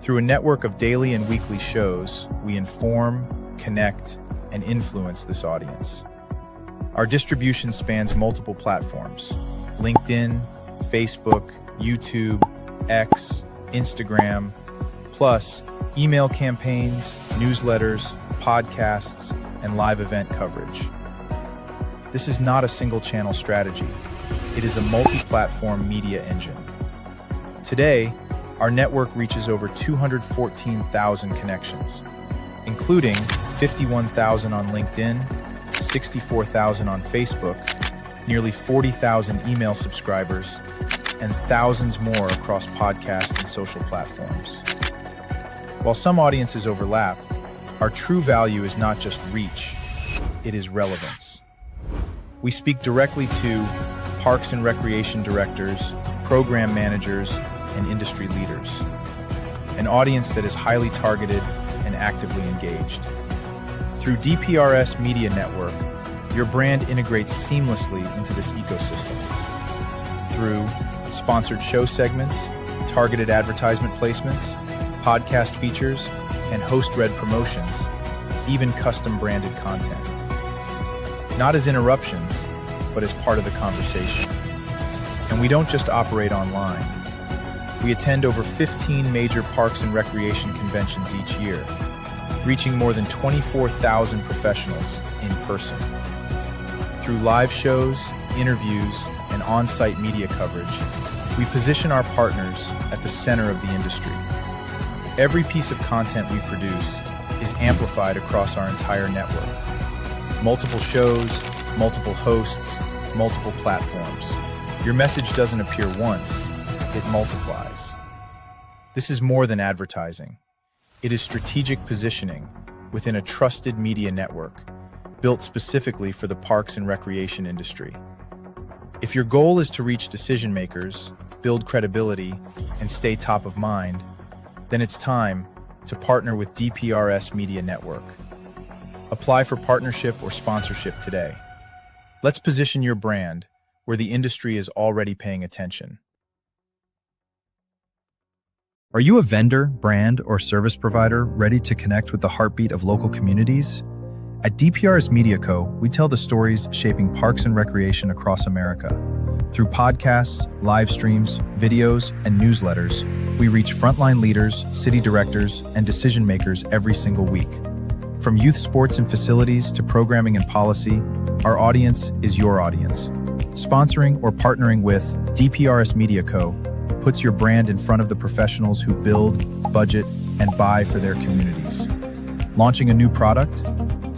Through a network of daily and weekly shows, we inform, connect, and influence this audience. Our distribution spans multiple platforms: LinkedIn, Facebook, YouTube, X, Instagram, plus email campaigns, newsletters, podcasts, and live event coverage. This is not a single channel strategy. It is a multi-platform media engine. Today, our network reaches over 214,000 connections, including 51,000 on LinkedIn, 64,000 on Facebook, nearly 40,000 email subscribers, and thousands more across podcast and social platforms. While some audiences overlap, our true value is not just reach, it is relevance. We speak directly to parks and recreation directors, program managers, and industry leaders, an audience that is highly targeted and actively engaged. Through DPRS Media Network, your brand integrates seamlessly into this ecosystem. Through sponsored show segments, targeted advertisement placements, podcast features, and host-read promotions, even custom branded content. Not as interruptions, but as part of the conversation. And we don't just operate online. We attend over 15 major parks and recreation conventions each year, reaching more than 24,000 professionals in person. Through live shows, interviews, and on-site media coverage, we position our partners at the center of the industry. Every piece of content we produce is amplified across our entire network. Multiple shows, multiple hosts, multiple platforms. Your message doesn't appear once, it multiplies. This is more than advertising. It is strategic positioning within a trusted media network built specifically for the parks and recreation industry. If your goal is to reach decision makers, build credibility, and stay top of mind, then it's time to partner with DPRS Media Network. Apply for partnership or sponsorship today. Let's position your brand where the industry is already paying attention. Are you a vendor, brand, or service provider ready to connect with the heartbeat of local communities? At DPRS Media Co., we tell the stories shaping parks and recreation across America. Through podcasts, live streams, videos, and newsletters, we reach frontline leaders, city directors, and decision makers every single week. From youth sports and facilities to programming and policy, our audience is your audience. Sponsoring or partnering with DPRS Media Co. puts your brand in front of the professionals who build, budget, and buy for their communities. Launching a new product?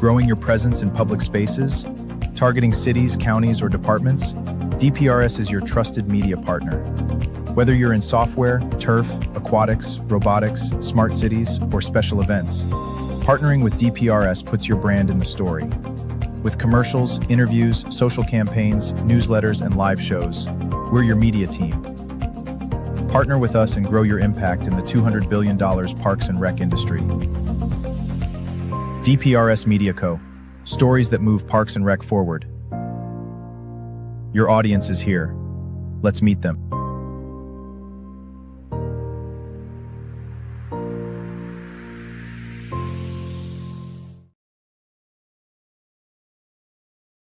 Growing your presence in public spaces? Targeting cities, counties, or departments? DPRS is your trusted media partner. Whether you're in software, turf, aquatics, robotics, smart cities, or special events, partnering with DPRS puts your brand in the story. With commercials, interviews, social campaigns, newsletters, and live shows, we're your media team. Partner with us and grow your impact in the $200 billion parks and rec industry. DPRS Media Co. Stories that move parks and rec forward. Your audience is here. Let's meet them.